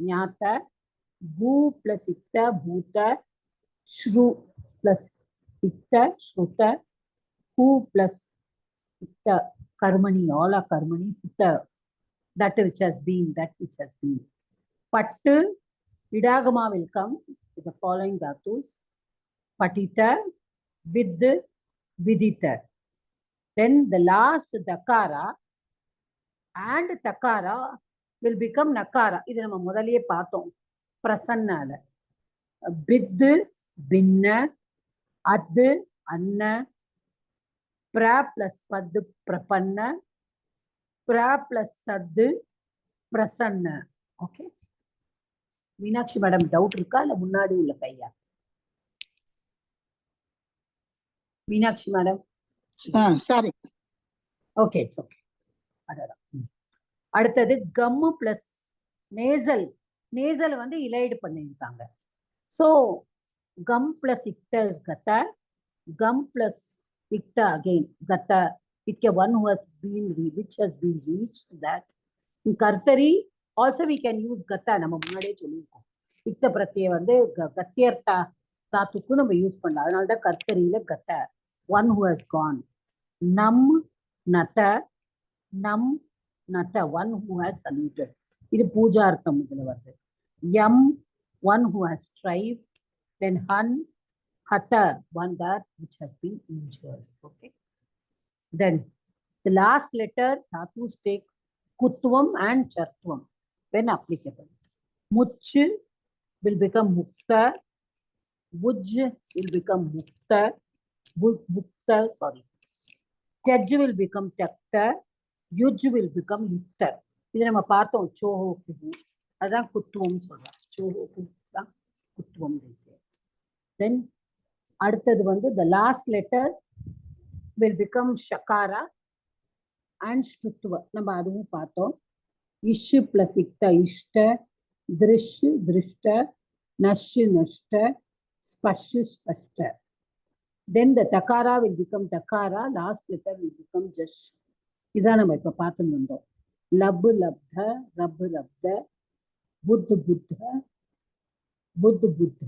ஞாத்த. பூ பிளஸ் இக்ட பூத்த. ஸ்ரு பிளஸ் இக்ட ஸ்ருத. ஹூ பிளஸ் இக்ட கர்மணி, all are கர்மணி. புத்த, that which has been, that which has been. Pattu idagama will come with the following dhatus: patita, vid, vidita. Then the last dakara and takara will become nakara. இது நம்ம முதல்லயே பார்த்தோம் பிரசன்னால. பித், பின்ன, அத், அன்ன. பிர பிளஸ் பத் பிரபன்ன. பிர பிளஸ் சத்து Prasanna. Okay, Meenakshi madam doubt இருக்கா இல்ல முன்னாடி உள்ள கையா? Meenakshi madam sorry. Okay, it's okay. அதான். அடுத்தது கம் பிளஸ் நேசல். நேசல் வந்து இலைடு பண்ணியிருக்காங்க. ஸோ கம் பிளஸ் இக்ட இஸ் கத்த. கம் பிளஸ் இக்ட அகெயின் கத்த. Itke one who has been which has been reached. That in Kartari also we can use gata. நம்ம முன்னாடியே சொல்லியிருக்கோம், இக்த பிரத்ய வந்து கத்தியர்த்தா தாத்துக்கு நம்ம யூஸ் பண்ணலாம். அதனால தான் கர்த்தரியில கத்த, one who has gone. நம் நத, நம் நத, one who has saluted. இது பூஜார்த்தம் இதுல வருது. யம், one who has strived. Then han, hata, one that which has been injured. Okay. Then the last letter dhatus take kutvam and chartvam when applicable. Much will become mukta. Vuj will become mukta. Mukta, sorry. Tej will become takta. Yuj will become yukta. இது நம்ம பார்த்தோம் சோஹோக்கு. அதான் குத்துவம் சொல்றாங்க. சோஹோக்கு தான் குத்துவம். Then அடுத்தது வந்து the last letter will become shakara and shtutva. நம்ம அதுவும் பார்த்தோம். ish plus ikta ishta. drish drishta. nash nashta. spash spashta. Then the takara will become takara. Last letter will become jash. இதான் நம்ம இப்ப பார்த்துட்டு வந்தோம். லப் லப்த, ரப் ரப்த, புத் புத்த, புத் புத்த,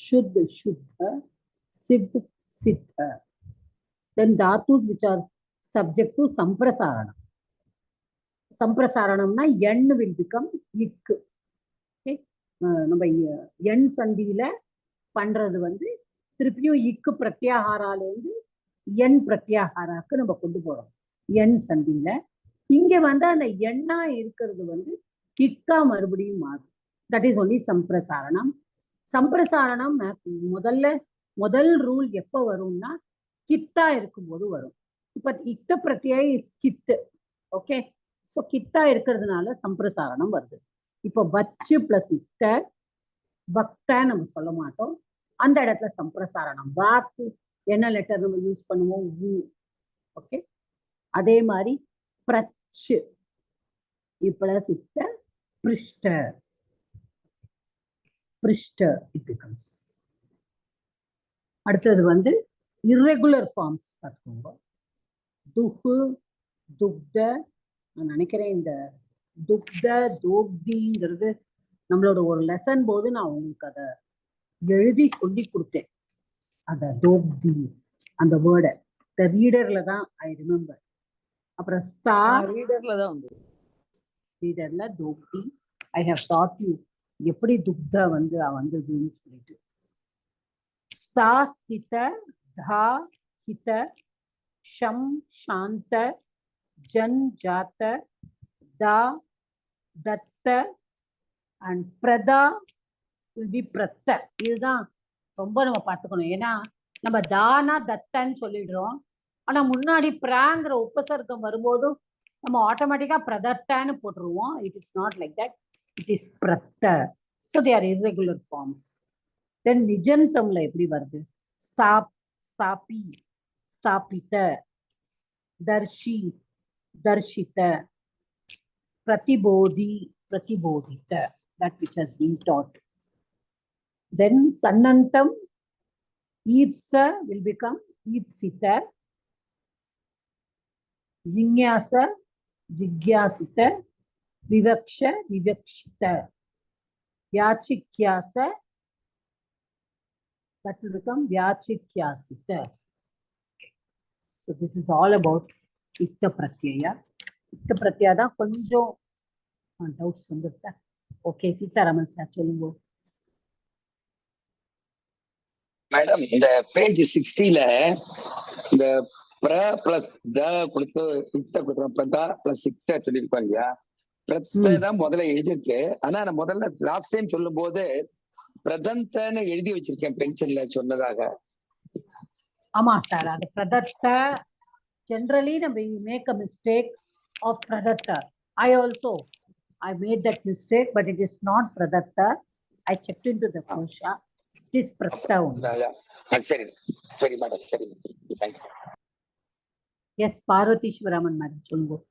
சுத் சுத்த, சித் சித்த. Then dhatus which are subject to samprasaranam. Samprasaranamna n will become ik. Okay, நம்ம n சந்தியில பண்றது வந்து திருப்பியும் இக்கு பிரத்யாகாரால இருந்து n பிரத்யாகாராக்கு நம்ம கொண்டு போறோம் n சந்தியில. இங்க வந்து அந்த எண்ணா இருக்கிறது வந்து இக்கா மறுபடியும் மாறும். தட் இஸ் ஒன்லி சம்பிரசாரணம். சம்பிரசாரணம் முதல் ரூல் எப்ப வரும்னா கித்தா இருக்கும்போது வரும். இப்ப இத்த பிரத்யா இஸ் கித்து. ஓகே, ஸோ கித்தா இருக்கிறதுனால சம்பிரசாரணம் வருது. இப்போ வச்சு பிளஸ் இத்த, பக்த நம்ம சொல்ல மாட்டோம். அந்த இடத்துல சம்பிரசாரணம். வாக்கு என்ன லெட்டர் நம்ம யூஸ் பண்ணுவோம்? ஊ. ஓகே. அதே மாதிரி பிரச் பிளஸ் இத்த பிருஷ்ட. பிருஷ்ட it becomes. அடுத்தது வந்து irregular forms பார்த்துக்கோங்க. துஹு, துக்த. நான் நினைக்கிறேன் இந்த துக்த தோக்திங்கிறது நம்மளோட ஒரு லெசன் போது நான் உங்களுக்கு அதை எழுதி சொல்லி கொடுத்தேன். அத தோக்தி அந்த வேர்டை இந்த ரீடர்ல தான் ஐ ரிமெம்பர். அப்புறம் ஸ்டார் ரீடர்ல தான் வந்து ரீடர்ல தோக்தி. ஐ ஹவ் டாட் யூ எப்படி துக்த வந்து வந்ததுன்னு சொல்லிட்டு. ஸ்தா ஸ்தித தா ஹித ஷம் சாந்த ஜன் ஜாத்த தா தத்த அண்ட் பிரதா விப்ரத்த. இதுதான் ரொம்ப நம்ம பார்த்துக்கணும். ஏன்னா நம்ம தானா தத்தன்னு சொல்லிடுறோம். ஆனா முன்னாடி பிராங்கிற உபசர்க்கம் வரும்போது நம்ம ஆட்டோமேட்டிக்கா பிரதத்தான்னு போட்டுருவோம். It is not like that. It is பிரத்த. So they are irregular forms. Then நிஜந்தம்ல எப்படி வருது? ஸ்தாப், ஸ்தாபி, ஸ்தாபித, Darshi, தர்ஷித, பிரதிபோதி, பிரதிபோதித, that which has been taught. Then Sannantam, Ipsa will become Ipsita, Jignasa, Jigyasita, Vivaksha, Vivakshita, Vyachikyasa, that will become Vyachikyasita. So this is all about Itta Pratyaya. Itta Pratyaya தான் கொஞ்சம் doubts வந்துருக்கா? Okay, Sitharaman sir சொல்லுங்க. Madam இந்த page 60ல இந்த பிர plus the கொடுத்து இத்த கொடுத்துறோம். பிரதா பிளஸ் இத்த சொல்லியிருப்பாங்க இல்லையா? பிரத்த தான் முதல்ல எழுதிருக்கு. ஆனா நான் முதல்ல லாஸ்ட் டைம் சொல்லும் போது பிரதந்தன்னு எழுதி வச்சிருக்கேன் பென்சில்ல சொன்னதாக. ஆமா சார், அது பிரதத்த. ஜெனரலி நம்ம மேக் அ மிஸ்டேக் ஆஃப் பிரதத்த. I made that mistake, but it is not Pradatta. I checked into the Kosha. It is Pratta only. சரி சரி மேடம், சரி. Thank you. Yes, Parvati Shivaraman madam, சொல்லுங்க.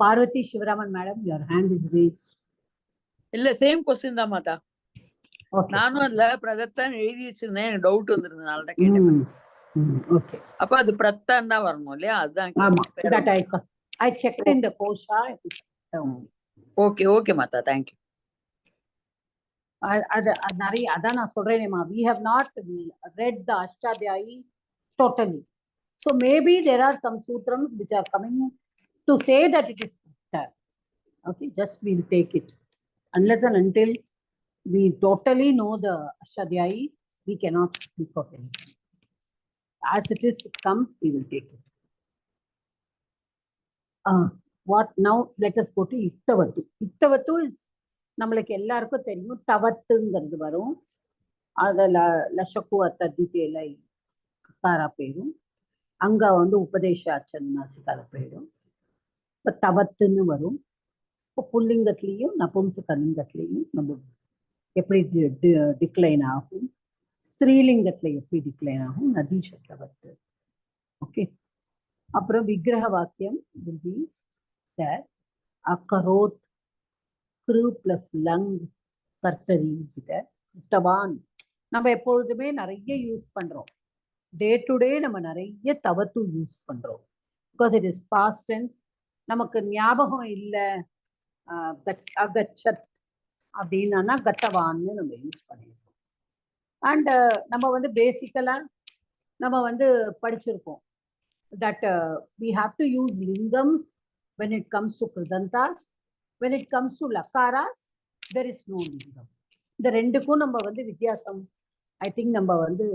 Parvati Shivaraman madam, your hand is raised. இல்ல same question தான் மாதா. Okay. நானும் அதுல பிரதத்தான் எழுதி வச்சிருந்தேன். எனக்கு டவுட் வந்திருந்தனால தான் கேட்டேன். Okay. அப்ப அது பிரத்தான் தான் வரணும் இல்லையா? அதுதான் ஆமா, that I checked in the Kosha. It is Pratta only. Okay okay Mata, thank you. அது நிறைய அதான் நான் சொல்றேனேமா, we have not read the Ashtadhyayi totally. So maybe there are some sutrams which are coming to say that it is Pratta. Okay, just we'll take it. Unless and until we totally know the Ashtadhyayi, we cannot speak of anything. As it is, it comes, we will take it. What now? Let us go to Ittavattu. Ittavattu is நம்மளுக்கு எல்லாருக்கும் தெரியும். தவத்துங்கிறது வரும். அதில் லஷக்கு அத்த டீட்டெயிலை காரா போயிடும். அங்கே வந்து உபதேசாச்சன் நாசிக்கார போயிடும். இப்போ தவத்துன்னு வரும். இப்போ புல்லிங்கத்துலேயும் நபும்சகலிங்கத்துலேயும் நம்ம எப்படி டிக்ளைன் ஆகும், ஸ்திரீலிங்கத்தில் எப்படி டிக்ளைன் ஆகும், நதீஷ தவத்து. ஓகே. அப்புறம் விக்கிரக வாக்கியம் will be that அக்கரோத் கிரு பிளஸ் லங் கர்த்தரி கிட்ட கிருத்தவான். நம்ம எப்பொழுதுமே நிறைய யூஸ் பண்றோம். டே டு டே நம்ம நிறைய தவத்து யூஸ் பண்றோம். Because it is past tense. நமக்கு ஞாபகம் இல்லை அகச்சத் அப்படின்னா கத்தவான்னு நம்ம யூஸ் பண்ணியிருக்கோம். அண்ட் நம்ம வந்து பேசிக்கலா நம்ம வந்து படிச்சிருக்கோம் that we have to use lingams when it comes to kridantas. When it comes to lakaras, there is no lingam. இந்த ரெண்டுக்கும் நம்ம வந்து வித்தியாசம் ஐ திங்க் நம்ம வந்து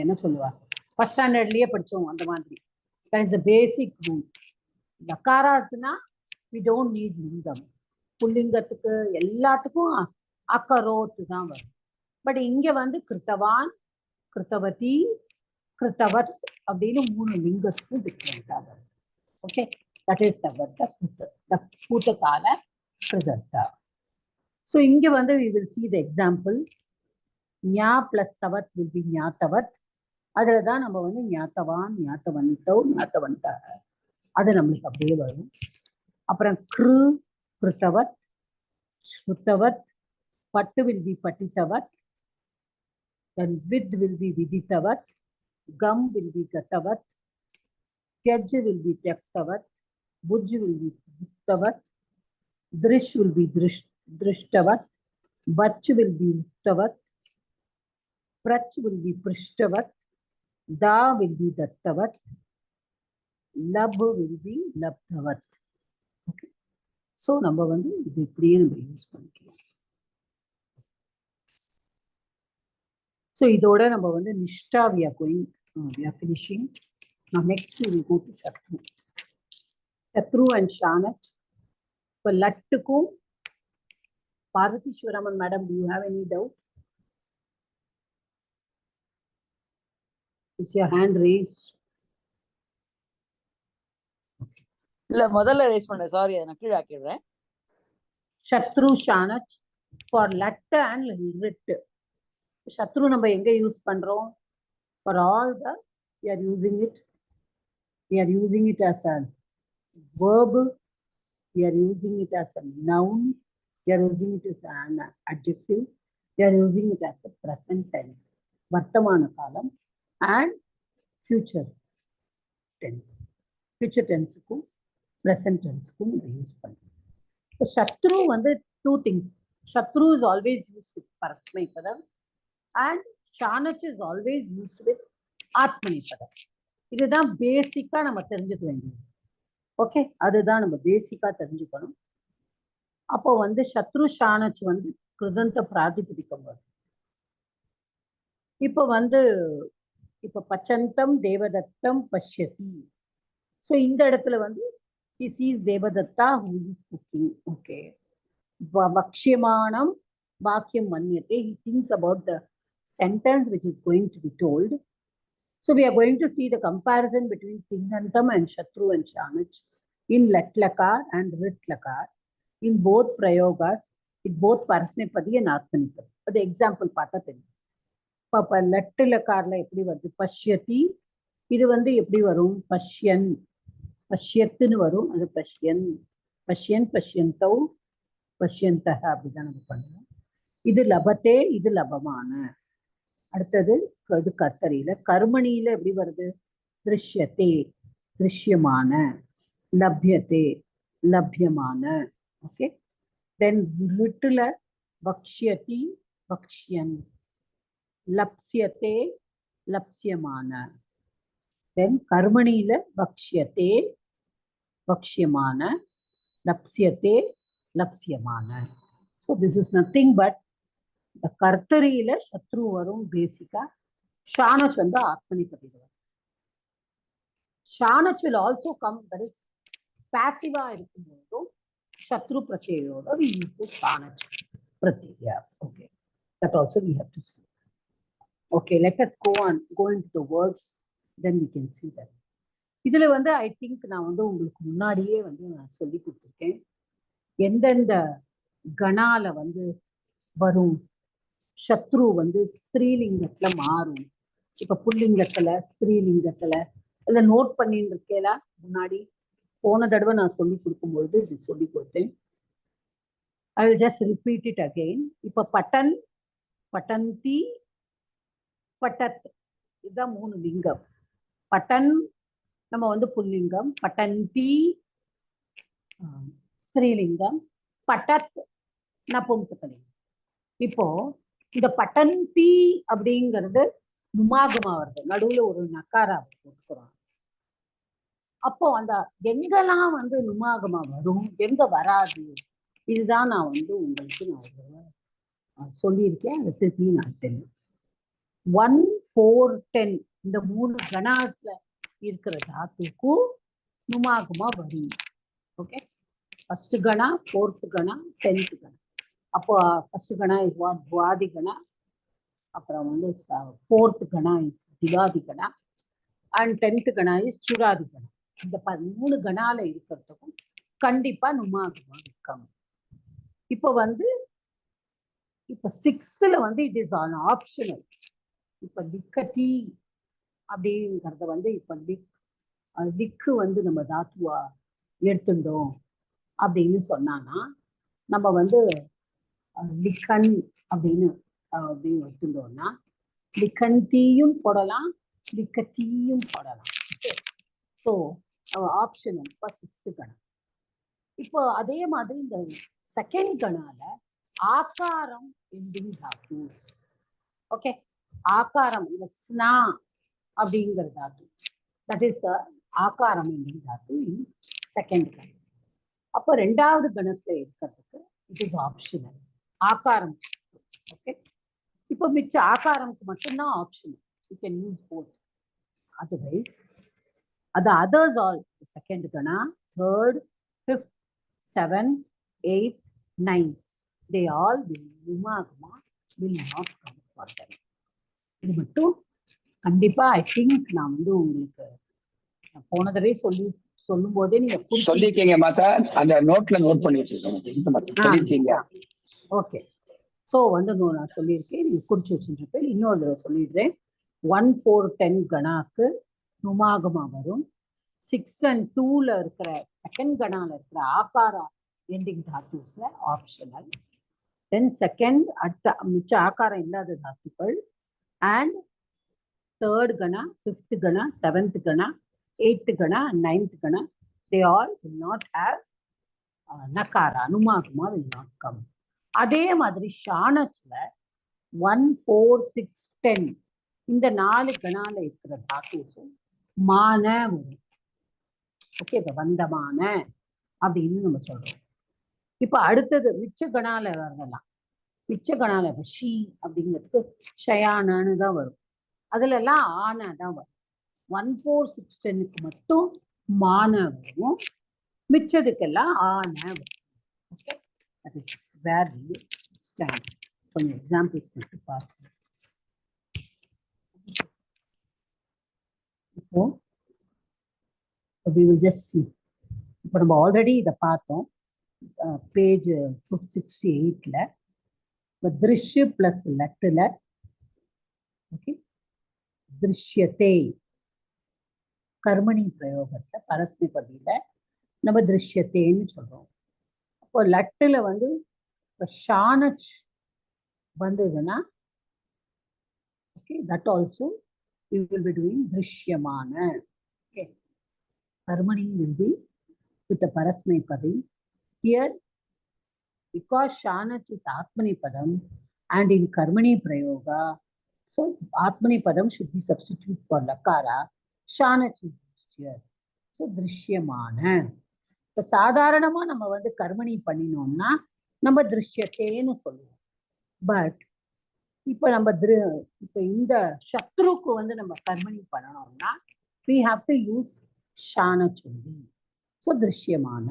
என்ன சொல்லுவா ஃபர்ஸ்ட் ஸ்டாண்டர்ட்லயே படிச்சோம் அந்த மாதிரி. That is the basic rule. லக்காராஸ்னா we don't need lingam. புல்லிங்கத்துக்கு எல்லாத்துக்கும் அக்கரோத்து தான் வரும். பட் இங்க வந்து கிருத்தவான், கிருத்தவதி, கிருத்தவத் அப்படின்னு 3 லிங்கத்துக்கும் டிஃப்ரெண்டா வரும். ஓகே, தட் இஸ் த பூதகால கிருதர்த்தா. So இங்க வந்து we will see the examples. ஞா plus தவத் will be ஞாத்தவத். அதுல தான் நம்ம வந்து ஞாத்தவான், ஞாத்தவந்தோ, ஞாத்தவந்தா அது நம்மளுக்கு அப்படியே வரும். அப்புறம் கிருத்தவத், ஸ்ருத்தவத், பட்டு will be பட்டித்தவத், then vid will be viditavat, gum will be gatavat, tyaj will be tyaktavat, bhuj will be bhuktavat, drish will be drishtavat, bach will be muktavat, prach will be prishtavat, da will be dattavat, lab will be labtavat. Okay. So நம்ம வந்து இது இப்படியே நம்ம use பண்ணிக்கலாம். So இதோட நம்ம வந்து நிஷ்டா we are going, we are finishing. Now next we will go to Shatru. Shatru and Shanach. For Lattukum, Parvati Shivaraman madam, do you have any doubt? Is your hand raised? இல்ல முதல்ல race பண்ண, sorry, அதை நான் கீழே ஆக்கிடுறேன். Shatru Shanach for Latta and Rit. Shatru நம்ம எங்க use பண்றோம்? For all the we are using it as a verb, we are using it as a noun, we are using it as an adjective, we are using it as a present tense, vartamana kalam and future tense. Future tense க்கும் present tense க்கும் use பண்றோம். Shatru வந்து two things. Shatru is always used with Parasmaipadam and Shanach is always used with Atmanipadam. இதுதான் பேசிக்கா நம்ம தெரிஞ்சுக்க வேண்டியது. Okay, அதுதான் நம்ம பேசிக்கா தெரிஞ்சுக்கணும். அப்போ வந்து சத்ரு ஷானச் வந்து கிருதந்த பிராதிபதிக்கம் வரும். இப்போ வந்து இப்போ பச்சந்தம் தேவதத்தம் பஷ்யதி. ஸோ இந்த இடத்துல வந்து he sees Devadatta who is cooking. Okay, வக்ஷ்யமானம் வாக்கியம் மன்யத்தே, he thinks about the sentence which is going to be told. So we are going to see the comparison between Tingantam and Shatru and Shanach in Latlakar and Ritlakar in both Prayogas, in both Parasmepadi and Atmanipadi. For the example, Pata Tenu. Papa Latlakarla எப்படி வருது? பஷ்யதி. இது வந்து எப்படி வரும்? பஷ்யன், பஷ்யத்துன்னு வரும். அது பஷ்யன், பஷ்யன், பஷ்யந்தௌ, பஷ்யந்தக அப்படிதான் நம்ம பண்ணுவோம். இது லபத்தே, இது லபமான. அடுத்தது இது கர்த்தரியில. கர்மணியில எப்படி வருது? திருஷ்யத்தே, திருஷ்யமான, லப்யத்தே, லப்யமான. ஓகே, தென் ரிட்டுல பக்ஷ்யதி, பக்ஷ்யன், லப்ஸ்யத்தே, லப்ஸ்யமான. தென் கர்மணியில பக்ஷ்யத்தே, பக்ஷ்யமான, லப்ஸ்யத்தே, லப்ஸ்யமான. So this is nothing but இந்த கர்த்தரியில சத்ரு வரும் பேசிக்கா. ஷானச் வந்து ஆத்மனிபதி வரும். ஷானச் will also come, that is passive-ஆ இருக்கும்போதும் சத்ரு பிரத்யோட we use the ஷானச் பிரத்யா. Okay, that also we have to see. Okay, let us go into the words, then we can see that. இதுல வந்து ஐ திங்க் நான் வந்து உங்களுக்கு முன்னாடியே வந்து நான் சொல்லி கொடுத்துருக்கேன் எந்தெந்த கணால வந்து வரும் சத்ரு வந்து ஸ்திரீலிங்கத்துல மாறும். இப்ப புல்லிங்கத்துல, ஸ்திரீலிங்கத்துல இல்ல நோட் பண்ணிட்டு இருக்கேலா? முன்னாடி போன தடவை நான் சொல்லி கொடுக்கும்பொழுது இது சொல்லி கொடுத்தேன். I will just repeat it again. இப்ப பட்டன், பட்டந்தி, பட்டத், இதுதான் 3 லிங்கம். பட்டன் நம்ம வந்து புல்லிங்கம், பட்டந்தி ஸ்திரீலிங்கம், பட்டத் நபும்சகலிங்கம். இப்போ இந்த பட்டந்தி அப்படிங்கிறது நுமாகமா வருது, நடுவுல ஒரு நக்காரா போட்டுக்கிறோம். அப்போ அந்த எங்கெல்லாம் வந்து நுமாகமா வரும், எங்க வராது, இதுதான் நான் வந்து உங்களுக்கு நான் சொல்லியிருக்கேன். அதை திருப்பி நான் தெரியும். 1, 4, 10 இந்த 3 கணாஸ்ல இருக்கிற தாத்துக்கு நுமாகமா வரும். ஓகே, ஃபர்ஸ்ட் கணா, 4th கணா, 10th கணா. அப்போ ஃபர்ஸ்ட் கணா இஸ் வாட்? துவாதி கணா. அப்புறம் வந்து 4th கணா இஸ் திவாதி கணா அண்ட் 10th கணா இஸ் சுராதி கணா. இந்த 3 கணால இருக்கிறதுக்கும் கண்டிப்பா நுமாகமா இருக்கும். இப்போ வந்து இப்ப 6th வந்து இட் இஸ் ஆன் ஆப்ஷனல். இப்ப லிக்கதி அப்படிங்கறத வந்து இப்ப லிக்கு வந்து நம்ம தாத்துவா எடுத்துட்டோம் அப்படின்னு சொன்னானா நம்ம வந்து லிக்கன் அப்படின்னு எடுத்துட்டோம்னா லிக்கந்தியும் போடலாம், லிக்கத்தியும் போடலாம். ஸோ ஆப்ஷனல் இப்போ 6th கணம். இப்போ அதே மாதிரி இந்த செகண்ட் கணால ஆகாரம் என்டிங் தாத்து. ஓகே, ஆகாரம் இந்த ஸ்னா அப்படிங்கிற தாத்து, தட் இஸ் ஆகாரம் என்டிங் தாத்து இன் செகண்ட் கணம். அப்போ ரெண்டாவது கணத்துல இருக்கிறதுக்கு இட் இஸ் ஆப்ஷனல் ஆகாரம். ஓகே, இப்போ மிச்ச ஆகாரம்க்கு மட்டும்தான் optional. You can use both. Otherwise the others all second gana, third, fifth, 7th, 8th, 9th, they all will numagama will not come for them. இது மட்டும் கண்டிப்பா ஐ திங்க் நான் வந்து உங்களுக்கு போன தடவை சொல்லும் போதே நீங்க சொல்லிருக்கீங்க மாதா, அந்த நோட்ல நோட் பண்ணி வச்சிருக்கீங்க. ஓகே, ஸோ வந்து நான் சொல்லியிருக்கேன், நீங்க குறிச்சு வச்சுருப்பேன். இன்னொரு தடவை சொல்லிடுறேன். 1, 4, 10 கணாக்கு நுமாகமா வரும். 6 and 2ல இருக்கிற செகண்ட் கணால இருக்கிற ஆகாரா எண்டிங் தாத்துஸ்ல ஆப்ஷனல். தென் செகண்ட் அடுத்த மிச்ச ஆகாரம் இல்லாத தாத்துக்கள் அண்ட் தேர்ட் கணா, 5th கணா, 7th கணா, 8th கணா, 9th கணா, they all will not have நகாரா, நுமாகமா will not come. அதே மாதிரி ஷானச்ல 1, 4, 6, 10 இந்த 4 கணால இருக்கிற தாத்துஸும் மான வரும். ஓகே, இப்ப வந்தமான அப்படின்னு நம்ம சொல்றோம். இப்ப அடுத்தது மிச்ச கணால வரலாம். மிச்ச கணால ஷி அப்படிங்கிறதுக்கு ஷயானு தான் வரும். அதுல எல்லாம் ஆனா தான் வரும். 1, 4, 6, 10க்கு மட்டும் மான வரும், மிச்சதுக்கெல்லாம் ஆன வரும். Okay, that is where we stand. கொஞ்சம் எக்ஸாம்பிள்ஸ் மட்டும் பார்க்கணும். இப்போ we will just see. இப்போ நம்ம ஆல்ரெடி இதை பார்த்தோம் பேஜ் 68ல. இப்போ திருஷ்ய பிளஸ் லட்டுல, ஓகே, திருஷ்யத்தே கர்மணி பிரயோகத்தை பரஸ்மிபதியில நம்ம திருஷ்யத்தேன்னு சொல்றோம். அப்போ லட்டுல வந்து இப்போ ஷானச் வந்ததுன்னா okay, that also we will be doing drishyamana. Okay, karmani will be with the parasmaipadam. Here, because shanach is atmanipadam and in karmani prayoga, so atmanipadam should be substitute for lakara. Shanach is used here. So drishyamana. இப்போ சாதாரணமா நம்ம வந்து கர்மணி பண்ணினோம்னா நம்ம திருஷ்யத்தேன்னு சொல்லுவோம். But இப்போ நம்ம இப்போ இந்த சத்ருக்கு வந்து நம்ம கர்மணி பண்ணணும்னா we have to use ஷான சொல்லி. ஸோ திருஷ்யமான.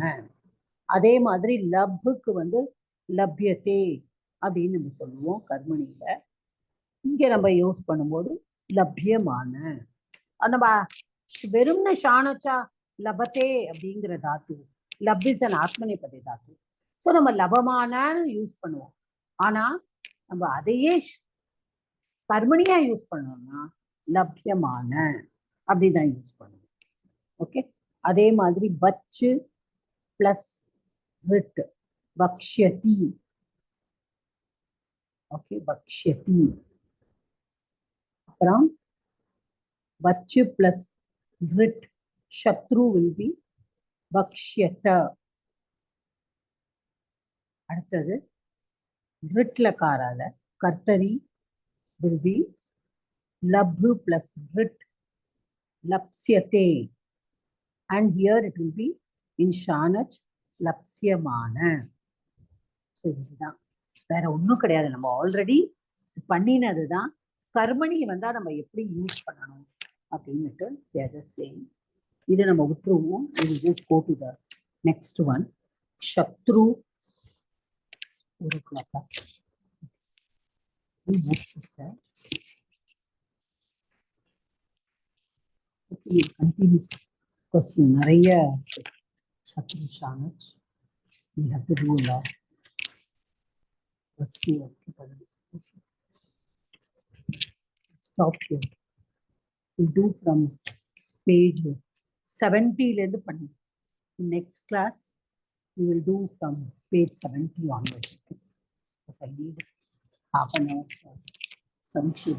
அதே மாதிரி லப்புக்கு வந்து லப்யத்தே அப்படின்னு நம்ம சொல்லுவோம் கர்மணியில. இங்க நம்ம யூஸ் பண்ணும்போது லப்யமான. நம்ம வெறும்ன ஷானச்சா லபத்தே அப்படிங்கிற தாத்து, லப்பிசன் ஆத்மநேபதி தாத்து. ஸோ நம்ம லபமானன்னு யூஸ் பண்ணுவோம். ஆனா நம்ம அதையே கர்மணியா யூஸ் பண்ணோம்னா லப்யமான அப்படிதான் யூஸ் பண்ணுவோம். ஓகே, அதே மாதிரி பச்சு பிளஸ் ரிட் பக்ஷ்யதி. ஓகே, பக்ஷ்யதி. அப்புறம் பச்சு பிளஸ் ரிட் சத்ரு வில் பி பக்ஷ்யத. அடுத்தது ரிட்ல காரால கர்த்தரி will be labhu plus rit lapsyate, and here it will be in shanach lapsyamana. So இதுதான், வேற ஒன்றும் கிடையாது. நம்ம ஆல்ரெடி பண்ணினதுதான். கர்மணி வந்தா நம்ம எப்படி யூஸ் பண்ணணும் அப்படின்னுட்டு just saying. இதை நம்ம விட்டுருவோம். we will just go to the next one. சத்ரு ஒரு கிளாக்கா continue question நிறைய Shatru Shanach. We have to do a lot. Let's see. Stop here. We do from page 70. Next class, we will do from page 70 onwards. Because I need half an hour for some shit.